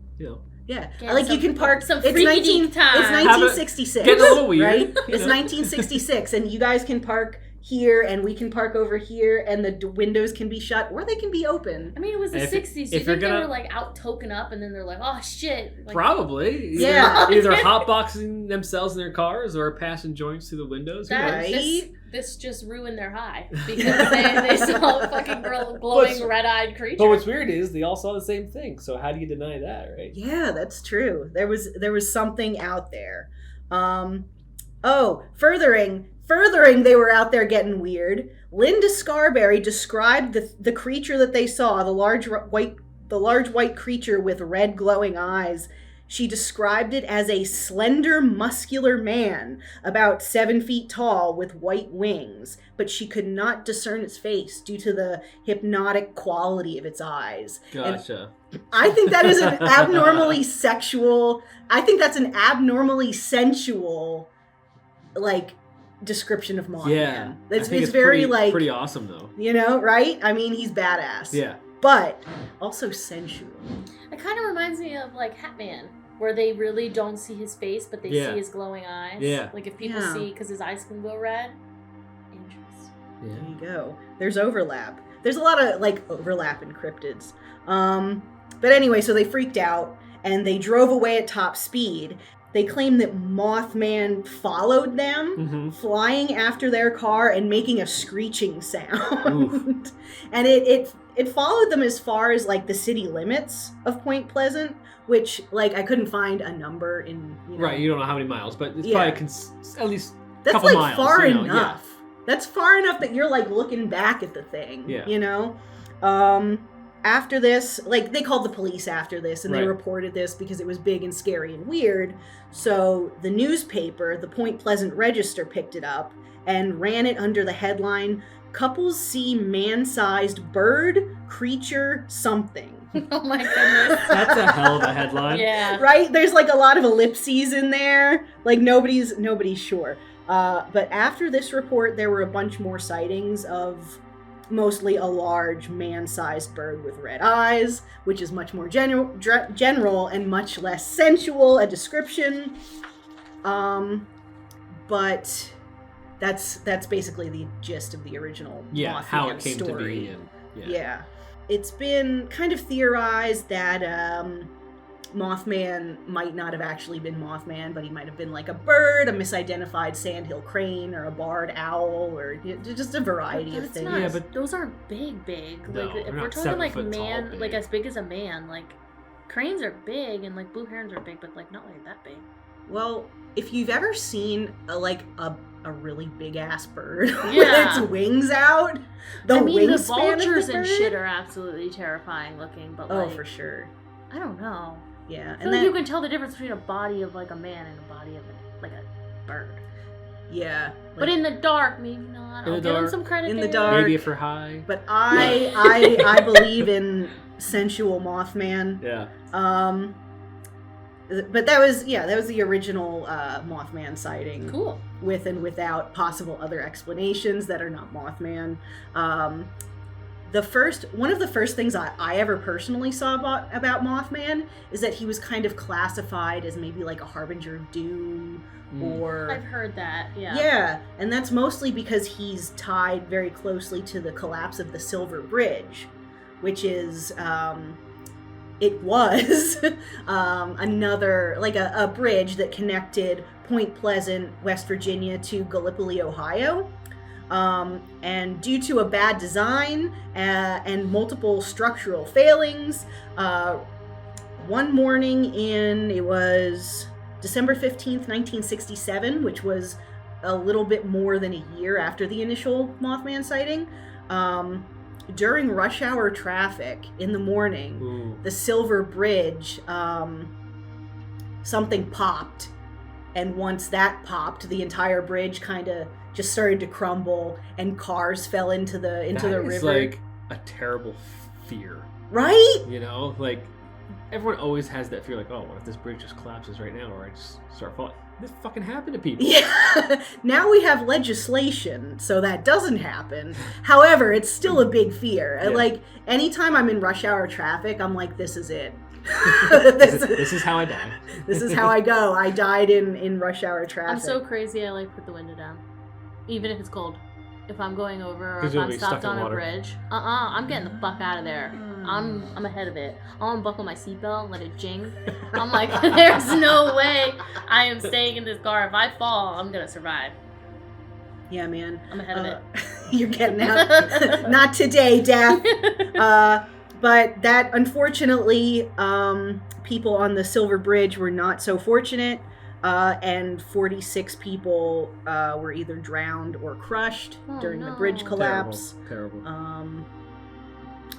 Yeah, Get like some- you can park. some It's freaky deep time. It's 1966. Getting a little weird, right? you It's know? 1966, and you guys can park here, and we can park over here, and the windows can be shut, or they can be open. I mean, it was the If- 60s. Do you if think you're they gonna- were like out token up and then they're like, oh shit. Like, Probably. Yeah. Either hotboxing themselves in their cars or passing joints through the windows. Who that, knows? Right? this just ruined their high because they saw a fucking glowing red-eyed creature. But what's weird is they all saw the same thing. So how do you deny that, right? Yeah, that's true. There was something out there. Furthering, they were out there getting weird. Linda Scarberry described the creature that they saw, the large white creature with red glowing eyes. She described it as a slender, muscular man, about 7 feet tall, with white wings, but she could not discern its face due to the hypnotic quality of its eyes. Gotcha. And I think that is an abnormally sexual. I think that's an abnormally sensual, like, description of Mothman. Yeah. It's I think very like, pretty awesome though. right? I mean, he's badass. Yeah. But also sensual. It kind of reminds me of like Hatman, where they really don't see his face, but they Yeah. see his glowing eyes. Yeah. Like if people Yeah. see, because his eyes can glow red. Interesting. Yeah. There you go. There's overlap. There's a lot of like overlap in cryptids. But anyway, so they freaked out and they drove away at top speed. They claim that Mothman followed them, Mm-hmm. flying after their car and making a screeching sound. And it followed them as far as like the city limits of Point Pleasant, which like I couldn't find a number in. Right, you don't know how many miles, but it's Yeah. probably at least That's couple like miles, far you know, enough. That's far enough that you're like looking back at the thing. Yeah. You know? After this, like they called the police after this and they Right. reported this because it was big and scary and weird. So the newspaper, the Point Pleasant Register, picked it up and ran it under the headline, "Couples see man-sized bird, creature, something." Oh my goodness. That's a hell of a headline. Yeah. Right? There's like a lot of ellipses in there. Like nobody's sure. But after this report, there were a bunch more sightings of mostly a large man-sized bird with red eyes, which is much more general and much less sensual a description. But that's basically the gist of the original Mothman how it came story. to be. And, Yeah. It's been kind of theorized that Mothman might not have actually been Mothman, but he might have been like a bird, a misidentified sandhill crane, or a barred owl, or just a variety of That's things. not, Yeah, but- those aren't big. No, Like if they're we're not talking 7 like foot tall man, big. like as big as a man, like cranes are big and like blue herons are big, but like not like that big. Well, if you've ever seen a really big ass bird Yeah. with its wings out, the I mean, the wingspan of the vultures and bird- shit are absolutely terrifying looking, but Oh, like, for sure. I don't know. Yeah, I feel like you can tell the difference between a body of like a man and a body of like a bird. yeah, But in the dark, maybe not. In I'll the give him dark. some credit In the there. dark. Maybe if you're high. but I believe in sensual Mothman. Yeah. But that was the original Mothman sighting. Cool. With and without possible other explanations that are not Mothman. One of the first things I ever personally saw about Mothman is that he was kind of classified as maybe like a harbinger of doom, or I've heard that. Yeah. yeah, and that's mostly because he's tied very closely to the collapse of the Silver Bridge, which is it was another, like a bridge that connected Point Pleasant, West Virginia to Gallipoli, Ohio. And due to a bad design and multiple structural failings, one morning it was December 15th, 1967, which was a little bit more than a year after the initial Mothman sighting. During rush hour traffic in the morning, the Silver Bridge, something popped. And once that popped, the entire bridge kind of just started to crumble, and cars fell into the river. That is like a terrible fear. Right? You know, like, everyone always has that fear, like, oh, what if this bridge just collapses right now, or I just start falling? This fucking happened to people. Yeah. Now we have legislation, so that doesn't happen. However, it's still a big fear. Yeah. Like, anytime I'm in rush hour traffic, I'm like, this is it. This is how I die. This is how I go. I died in rush hour traffic. I'm so crazy, I like put the window down. Even if it's cold. If I'm going over or 'Cause if you'll I'm be stopped stuck in on a water. bridge. I'm getting the fuck out of there. I'm ahead of it. I'll unbuckle my seatbelt and let it jing. I'm like, there's no way I am staying in this car. If I fall, I'm gonna survive. Yeah, man. I'm ahead of it. You're getting out. Not today, Death. But that, unfortunately, people on the Silver Bridge were not so fortunate, and 46 people were either drowned or crushed during the bridge collapse. Terrible.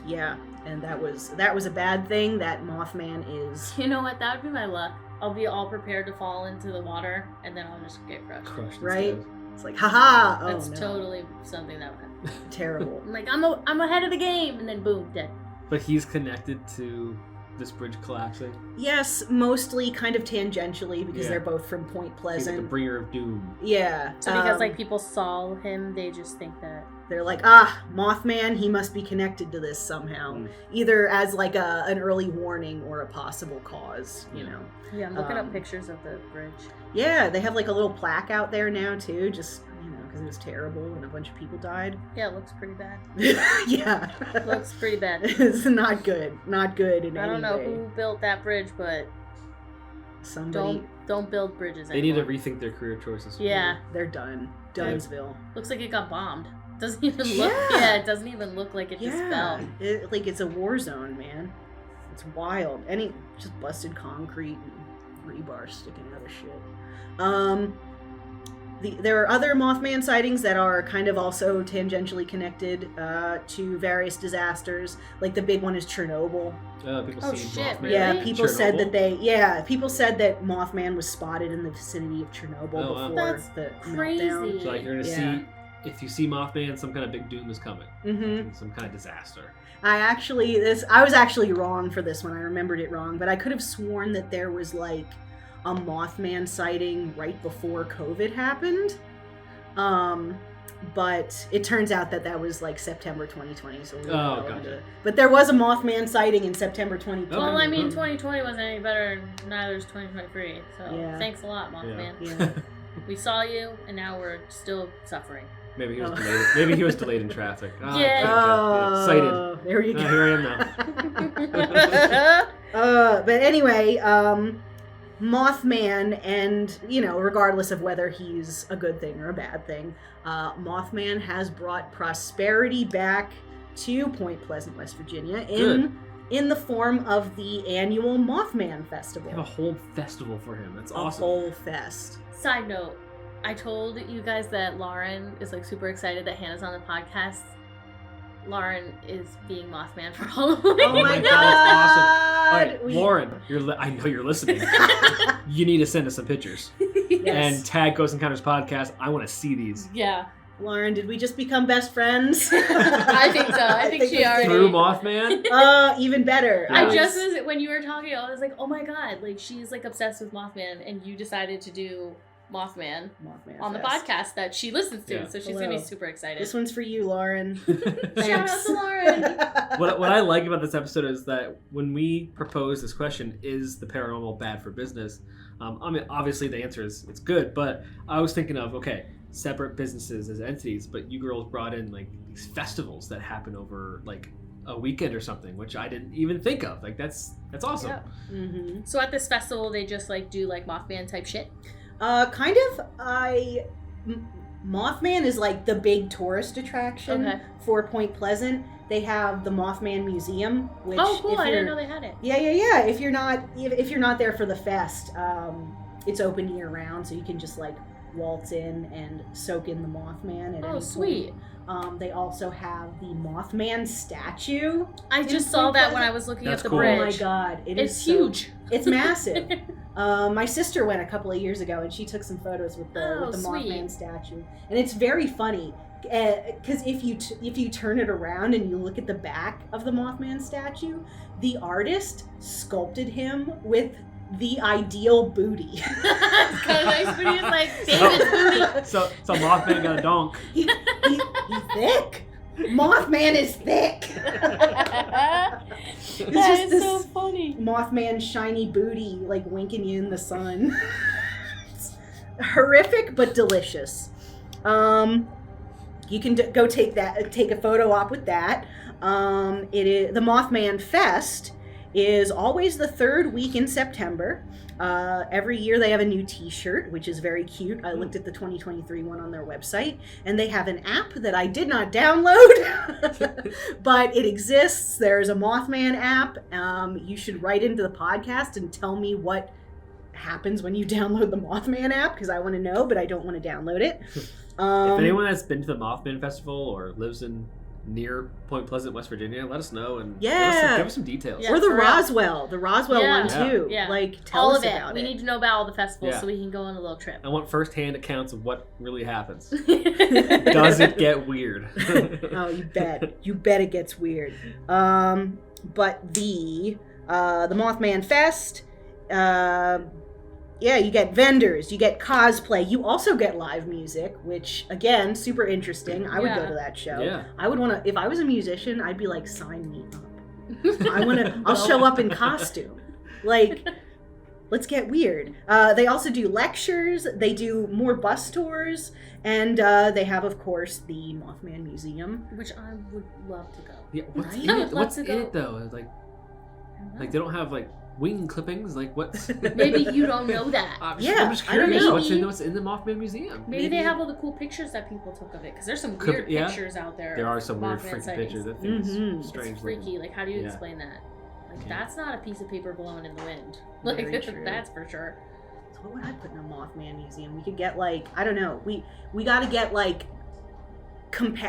Yeah, and that was a bad thing. That Mothman is. You know what? That would be my luck. I'll be all prepared to fall into the water, and then I'll just get crushed. Right? It's like, haha. Oh, That's no. totally something that would happen. Terrible. I'm like, I'm ahead of the game, and then boom, dead. But he's connected to this bridge collapsing. Yes, mostly kind of tangentially because Yeah. they're both from Point He's Pleasant. like the bringer of doom. Yeah. So because like people saw him, they just think that. They're like, Mothman, he must be connected to this somehow. Either as like an early warning or a possible cause, you know. Yeah, I'm looking up pictures of the bridge. Yeah, they have like a little plaque out there now too, just, you know, because it was terrible and a bunch of people died. Yeah, it looks pretty bad. Yeah. It looks pretty bad. It's not good. Not good in any way. I don't know who built that bridge, but Somebody. don't build bridges They need to anymore. rethink their career choices. Yeah. They're done. Dunsville. Looks like it got bombed. Doesn't even look. Yeah, it doesn't even look like it just fell. Like it's a war zone, man. It's wild. Just busted concrete and rebar sticking out of shit. There are other Mothman sightings that are kind of also tangentially connected to various disasters. Like the big one is Chernobyl. People Oh, see shit, Mothman. really? Yeah, people said Chernobyl? that people said that Mothman was spotted in the vicinity of Chernobyl Oh, wow. before That's the crazy. meltdown. So like you're gonna see, if you see Mothman, some kind of big doom is coming. Mm-hmm. Some kind of disaster. I was actually wrong for this one. I remembered it wrong, but I could have sworn that there was like a Mothman sighting right before COVID happened. But it turns out that was like September 2020. So gotcha. But there was a Mothman sighting in September 2020. Well, I mean, 2020 wasn't any better. Neither is 2023. So Yeah. thanks a lot, Mothman. Yeah. We saw you, and now we're still suffering. Maybe he was delayed. Maybe he was delayed in traffic. Yeah. Yeah. Sighted. There you go. Here I am now. But anyway, Mothman, and regardless of whether he's a good thing or a bad thing, Mothman has brought prosperity back to Point Pleasant, West Virginia, in the form of the annual Mothman Festival. They have a whole festival for him. That's awesome. A whole fest. Side note, I told you guys that Lauren is like super excited that Hannah's on the podcast. Lauren is being Mothman for Halloween. Oh my God, god! All right, Lauren, I know you're listening. You need to send us some pictures Yes. and tag Ghost Encounters Podcast. I want to see these. Yeah, Lauren, did we just become best friends? I think so. I think she it's already- Through Mothman. Even better. I just was, when you were talking, I was like, oh my god, like she's like obsessed with Mothman, and you decided to do Mothman on the Fest. podcast that she listens to, Yeah. so she's gonna be super excited. This one's for you, Lauren. Shout out to Lauren. What I like about this episode is that when we propose this question, is the paranormal bad for business? I mean, obviously the answer is it's good, but I was thinking of, okay, separate businesses as entities, but you girls brought in like these festivals that happen over like a weekend or something, which I didn't even think of. Like that's awesome. Yeah. Mm-hmm. So at this festival, they just like do like Mothman type shit. Kind of. Mothman is like the big tourist attraction for Point Pleasant. They have the Mothman Museum, which Cool! I didn't know they had it. Yeah. If you're not there for the fest, it's open year round, so you can just like waltz in and soak in the Mothman at any point. Sweet. They also have the Mothman statue. I just saw that when I was looking at the cool. bridge. Oh my god, It's huge. It's massive. My sister went a couple of years ago and she took some photos with the Mothman statue, and it's very funny because if you turn it around and you look at the back of the Mothman statue, the artist sculpted him with the ideal booty. Nice booty is like David's booty. So Mothman got a donk. He's thick. Mothman is thick. That is so funny. Mothman shiny booty, like winking you in the sun. It's horrific but delicious. You can go take a photo op with that. It is the Mothman Fest is always the third week in September. Every year they have a new t-shirt, which is very cute. I looked at the 2023 one on their website, and they have an app that I did not download, but it exists. There's a Mothman app. You should write into the podcast and tell me what happens when you download the Mothman app, because I want to know, but I don't want to download it. If anyone has been to the Mothman Festival or lives near Point Pleasant, West Virginia, let us know and give us some details. Yeah, or the for real. Roswell one too. Yeah. Like, tell all us of it. about We it. need to know about all the festivals so we can go on a little trip. I want first-hand accounts of what really happens. Does it get weird? Oh, you bet. You bet it gets weird. But the Mothman Fest, you get vendors, you get cosplay, you also get live music, which, again, super interesting. I would go to that show. Yeah. I would want to, if I was a musician, I'd be like, sign me up. I'll show up in costume. Like, let's get weird. They also do lectures, they do more bus tours, and they have, of course, the Mothman Museum. Which I would love to go. Yeah, what's Right? in I would it? love What's to in go. it though? Like they don't have like wing clippings. Like what's? Maybe you don't know that. I'm Yeah, just I don't curious. know. What's in the Mothman Museum? Maybe they have all the cool pictures that people took of it, because there's some weird pictures out there. There are of some weird Mothman freaky sightings. pictures. That thing's Mhm. strange. It's freaky. looking. Like, how do you Yeah. explain that? Like, Can't. that's not a piece of paper blowing in the wind. Very Like, true. that's for sure. So what would I put in a Mothman museum? We could get like, I don't know. We got to get like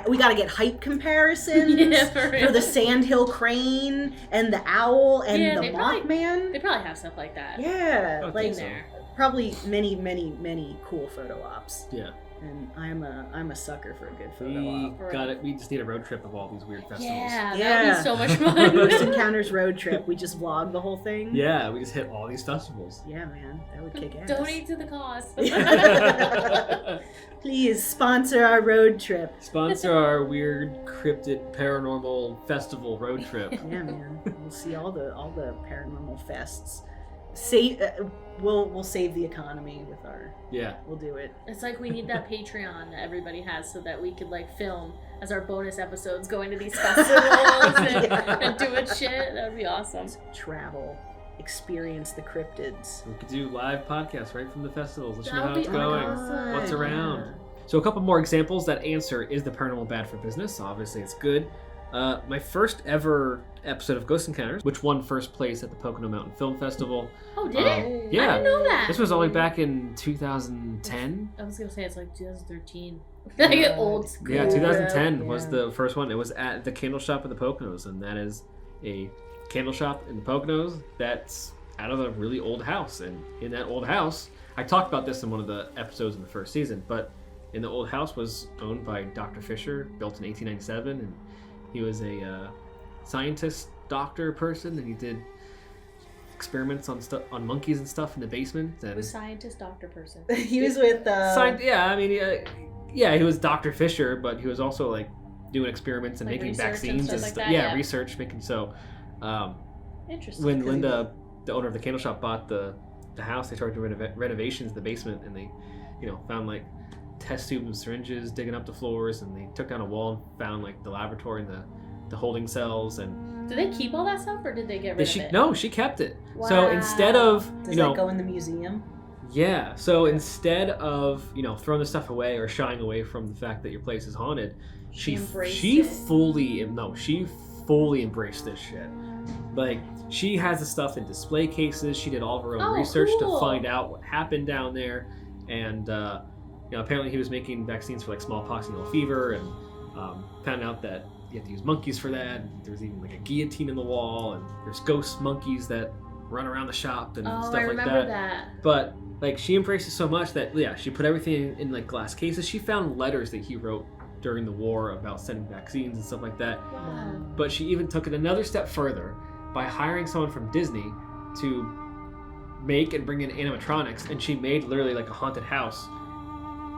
we got to get height comparisons Yeah, for real. for the sandhill crane and the owl and Yeah, the they probably- Mothman. They probably have stuff like that. Yeah, I like think in so. there. probably many cool photo ops. Yeah. And I'm a sucker for a good photo We op. got it. We just need a road trip of all these weird festivals. Yeah, that would Yeah. be so much Ghost fun. Encounters road trip. We just vlog the whole thing. Yeah, we just hit all these festivals. Yeah, man, that would kick ass. Donate to the cause. Please sponsor our road trip. Sponsor our weird cryptid paranormal festival road trip. Yeah, man. We'll see all the paranormal fests. We'll save the economy with our. Yeah. We'll do it. It's like we need that Patreon that everybody has so that we could like film as our bonus episodes going to these festivals and doing shit. That would be awesome. Travel, experience the cryptids. We could do live podcasts right from the festivals. Let you know That how would it's be going. awesome. What's around. So a couple more examples that answer, is the paranormal bad for business? Obviously it's good. My first ever episode of Ghost Encounters, which won first place at the Pocono Mountain Film Festival. Oh, did it? Yeah. I didn't know that. This was only back in 2010. I was gonna say it's like 2013. Like old school. Yeah, 2010 was Yeah. the first one. It was at the Candle Shop at the Poconos, and that is a candle shop in the Poconos that's out of a really old house. And in that old house, I talked about this in one of the episodes in the first season, but in the old house was owned by Dr. Fisher, built in 1897, and he was a scientist, doctor person, and he did experiments on monkeys and stuff in the basement. And Was scientist doctor person. He was with. he was Dr. Fisher, but he was also like doing experiments and Like making research and vaccines stuff and like stuff. that, yeah. Research making Interesting. when Linda, the owner of the candle shop, bought the house, they started doing renovations in the basement, and they, found like test tubes and syringes digging up the floors, and they took down a wall and found like the laboratory and the holding cells, and Did they keep all that stuff, or did they get rid of it? no, she kept it. So Wow. instead of Does that go in the museum? yeah, so instead of throwing the stuff away or shying away from the fact that your place is haunted, She embraced she it. fully embraced this shit. Like, she has the stuff in display cases. She did all of her own Oh, research cool. to find out what happened down there, and apparently he was making vaccines for like smallpox and yellow fever, and found out that you have to use monkeys for that. There's even like a guillotine in the wall, and there's ghost monkeys that run around the shop and stuff like that. I remember that. But like she embraced it so much that she put everything in like glass cases. She found letters that he wrote during the war about sending vaccines and stuff like that. Wow. But she even took it another step further by hiring someone from Disney to make and bring in animatronics, and she made literally like a haunted house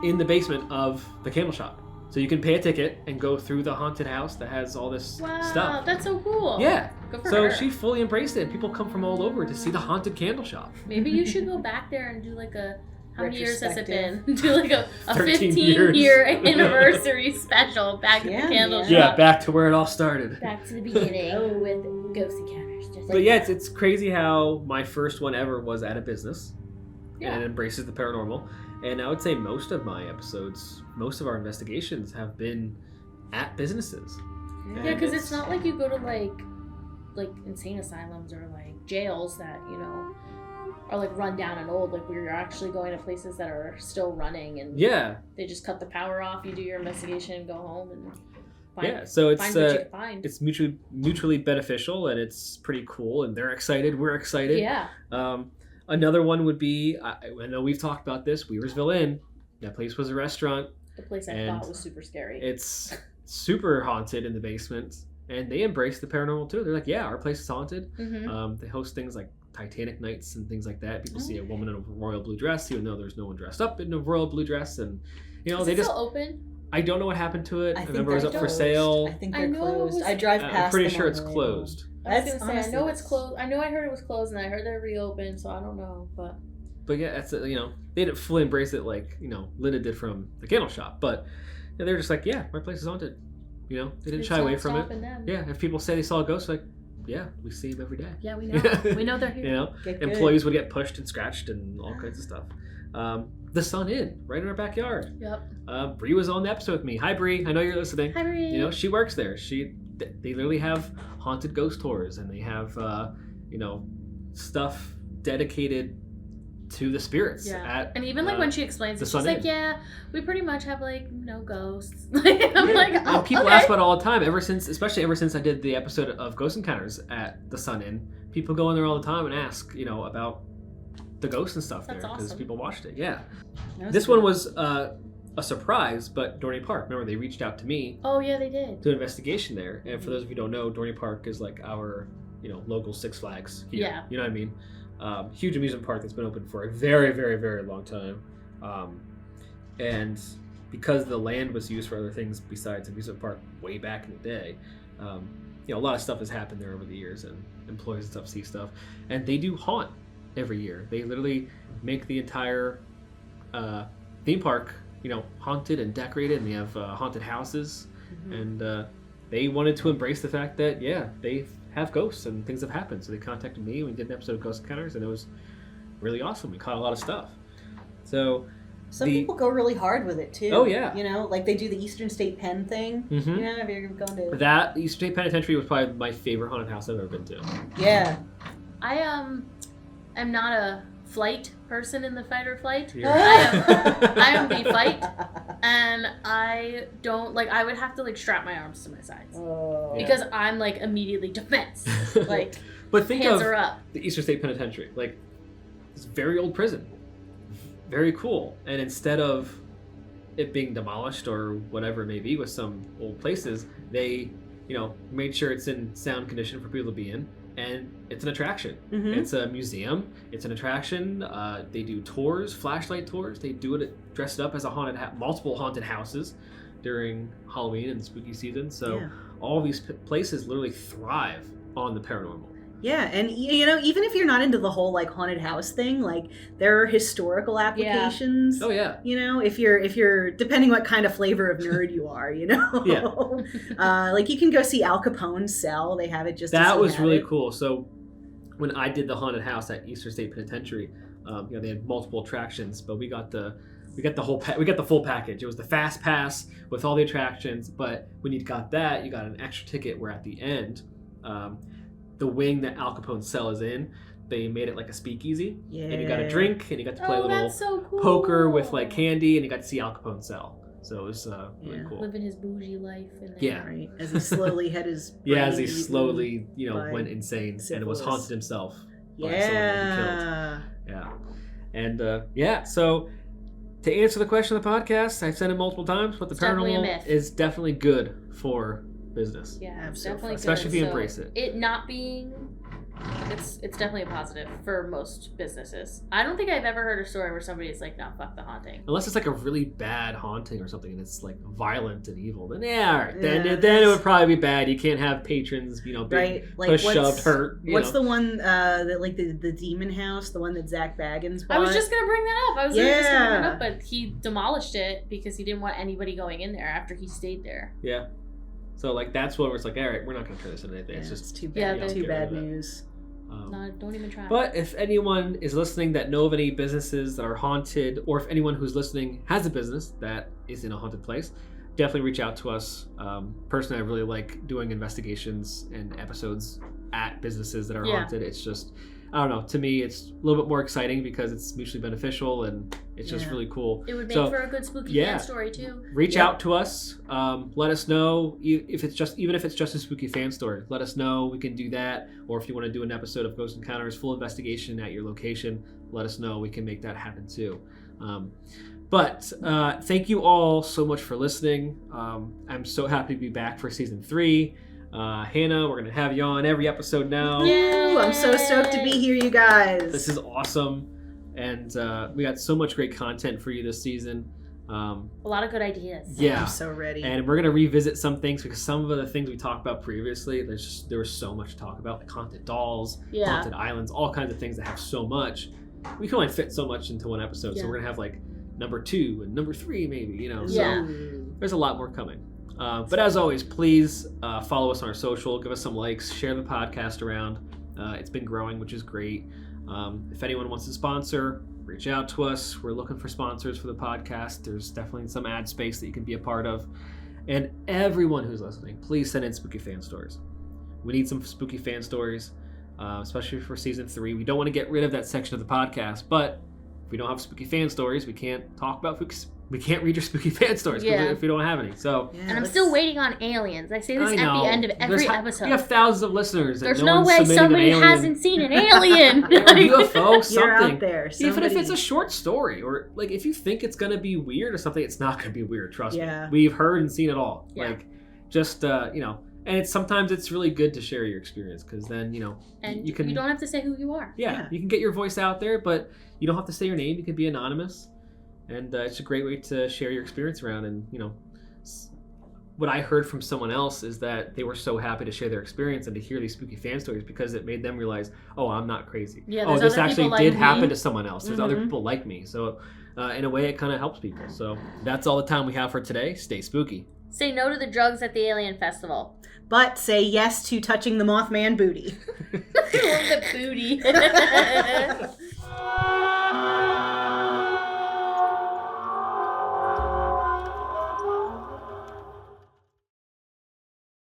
in the basement of the candle shop. So you can pay a ticket and go through the haunted house that has all this stuff. Wow, that's so cool. Yeah. Good for So her. she fully embraced it. People come from all over to see the haunted candle shop. Maybe you should go back there and do like a... How many years has it been? Retrospective. Do like a 13 15-year anniversary special back at the candle shop. Yeah, back to where it all started. Back to the beginning with Ghost Encounters. Just But yeah, it's crazy how my first one ever was at a business, and it embraces the paranormal. And I would say most of my episodes, most of our investigations have been at businesses. Yeah, because it's not like you go to like insane asylums or like jails that, you know, are like run down and old. Like we're actually going to places that are still running, and they just cut the power off. You do your investigation and go home and find, so it's find what you can find. it's mutually beneficial, and it's pretty cool. And they're excited, we're excited. Yeah. Another one would be, I know we've talked about this, Weaversville Inn. That place was a restaurant. The place I thought was super scary. It's super haunted in the basement, and they embrace the paranormal too. They're like, yeah, our place is haunted. Mm-hmm. They host things like Titanic nights and things like that. People see a woman in a royal blue dress, even though there's no one dressed up in a royal blue dress, and is it still open? I don't know what happened to it. I remember it was up for closed. sale. I think they're closed. I drive past. I'm pretty them sure on it's the way closed. home. I was gonna say, I know it's closed. I know I heard it was closed, and I heard they're reopened, so I don't know, but yeah, that's they didn't fully embrace it like Linda did from the candle shop, but they're just like, yeah, my place is haunted. They didn't shy away from it. them. Yeah, if people say they saw a ghost, like, yeah, we see them every day. Yeah, we know. We know they're here. Employees would get pushed and scratched and all kinds of stuff. The Sun Inn, right in our backyard. Yep. Bree was on the episode with me. Hi, Bree. I know you're listening. Hi, Bree. She works there. They literally have haunted ghost tours, and they have stuff dedicated to the spirits. Yeah. And even when she explains it, she's like, yeah, we pretty much have no ghosts. I'm like, oh, people ask about it all the time. Especially ever since I did the episode of Ghost Encounters at the Sun Inn, people go in there all the time and ask, about the ghosts and stuff. That's there because awesome. People watched it. Yeah. This one was a surprise, but Dorney Park. Remember, they reached out to me. Oh yeah, they did. Do an investigation there, and for those of you who don't know, Dorney Park is like our local Six Flags here. Yeah. You know what I mean? Huge amusement park that's been open for a very, very, very long time. And because the land was used for other things besides amusement park way back in the day, a lot of stuff has happened there over the years, and employees and stuff see stuff. And they do haunt every year. They literally make the entire theme park, haunted and decorated, and they have haunted houses. Mm-hmm. And they wanted to embrace the fact that, they have ghosts and things have happened. So they contacted me. We did an episode of Ghost Encounters, and it was really awesome. We caught a lot of stuff. So some people go really hard with it too. Oh yeah. Like they do the Eastern State Pen thing. Mm-hmm. Have you ever gone to that? Eastern State Penitentiary was probably my favorite haunted house I've ever been to. Yeah. I am not a flight person in the fight or flight. I am the fight, and I don't I would have to strap my arms to my sides because I'm immediately defense. But think hands of are up. The Eastern State Penitentiary, it's a very old prison, very cool. And instead of it being demolished or whatever it may be with some old places, they made sure it's in sound condition for people to be in. And it's an attraction. Mm-hmm. It's a museum. It's an attraction. They do tours, flashlight tours. They do it dressed up as a multiple haunted houses during Halloween and spooky season. So all these places literally thrive on the paranormal. Yeah, and even if you're not into the whole haunted house thing, there are historical applications. Oh yeah. If you're depending what kind of flavor of nerd you are, Yeah. You can go see Al Capone's cell. They have it just. That was really cool. So when I did the haunted house at Eastern State Penitentiary, they had multiple attractions, but we got the full package. It was the fast pass with all the attractions, but when you got that, you got an extra ticket where at the end, the wing that Al Capone's cell is in, they made it like a speakeasy. Yeah. And you got a drink, and you got to play a little that's so cool. poker with like candy, and you got to see Al Capone's cell. So it was really cool. Living his bougie life in there. Yeah. Right. As he slowly had his As he brain slowly, by went insane and was syphilis. haunted himself. By Yeah. someone he killed. Yeah. And so to answer the question of the podcast, I've said it multiple times, but the It's definitely a paranormal myth. is definitely good for business. Yeah, it's Absolutely. definitely good. Especially if you So embrace it. It not being, it's definitely a positive for most businesses. I don't think I've ever heard a story where somebody's like, no, fuck the haunting. Unless it's like a really bad haunting or something and it's like violent and evil, then all right. Yeah, Then it would probably be bad. You can't have patrons, being Right, like pushed, what's- shoved, hurt. What's the one that like the demon house, the one that Zach Baggins bought? I was just gonna bring that up. I was literally just gonna bring it Yeah. up, but he demolished it because he didn't want anybody going in there after he stayed there. Yeah. So like that's when it's like, all right, we're not going to turn this into anything. Yeah, It's just too Yeah, bad. they- Too get rid bad of it. news. No, don't even try. But if anyone is listening that know of any businesses that are haunted, or if anyone who's listening has a business that is in a haunted place, definitely reach out to us. Personally, I really like doing investigations and episodes at businesses that are Yeah. haunted. It's just, I don't know, to me it's a little bit more exciting because it's mutually beneficial and it's just Yeah. really cool. It would make So, for a good spooky yeah. fan story too. Reach Yep. out to us. Let us know if it's just a spooky fan story. Let us know. We can do that. Or if you want to do an episode of Ghost Encounters full investigation at your location, let us know. We can make that happen too. But thank you all so much for listening. I'm so happy to be back for season 3. Hannah, we're gonna have you on every episode now. Ooh, I'm so stoked to be here, you guys. This is awesome, and we got so much great content for you this season. A lot of good ideas. Yeah. I'm so ready. And we're gonna revisit some things because some of the things we talked about previously, there was so much to talk about, like haunted dolls, Yeah. haunted islands, all kinds of things that have so much. We can only fit so much into one episode, so Yeah. we're gonna have like number 2 and number 3 maybe, Yeah. So there's a lot more coming. But as always, please follow us on our social, give us some likes, share the podcast around. It's been growing, which is great. If anyone wants to sponsor, reach out to us. We're looking for sponsors for the podcast. There's definitely some ad space that you can be a part of. And everyone who's listening, please send in spooky fan stories. We need some spooky fan stories, especially for season 3. We don't want to get rid of that section of the podcast, but if we don't have spooky fan stories, we can't talk about we can't read your spooky fan stories if we don't have any. So Yeah, And I'm let's- still waiting on aliens. I say this I at know. the end of every We episode. have thousands of listeners. And There's no no one's way submitting somebody an alien. hasn't seen an alien. Or UFO, You're something. out there. Even if it's Somebody- a short story, or like if you think it's gonna be weird or something, it's not gonna be weird. Trust Yeah. me. We've heard and seen it all. Yeah. Like, just and sometimes it's really good to share your experience because then and you can. you don't have to say who you are. Yeah. You can get your voice out there, but you don't have to say your name. You can be anonymous, and it's a great way to share your experience around. And what I heard from someone else is that they were so happy to share their experience and to hear these spooky fan stories because it made them realize, oh, I'm not crazy. Yeah, Oh, there's this other actually people did like happen me. to someone else. There's other Mhm. people like me. So in a way, it kind of helps people. So that's all the time we have for today. Stay spooky. Say no to the drugs at the Alien Festival. But say yes to touching the Mothman booty. I love the booty.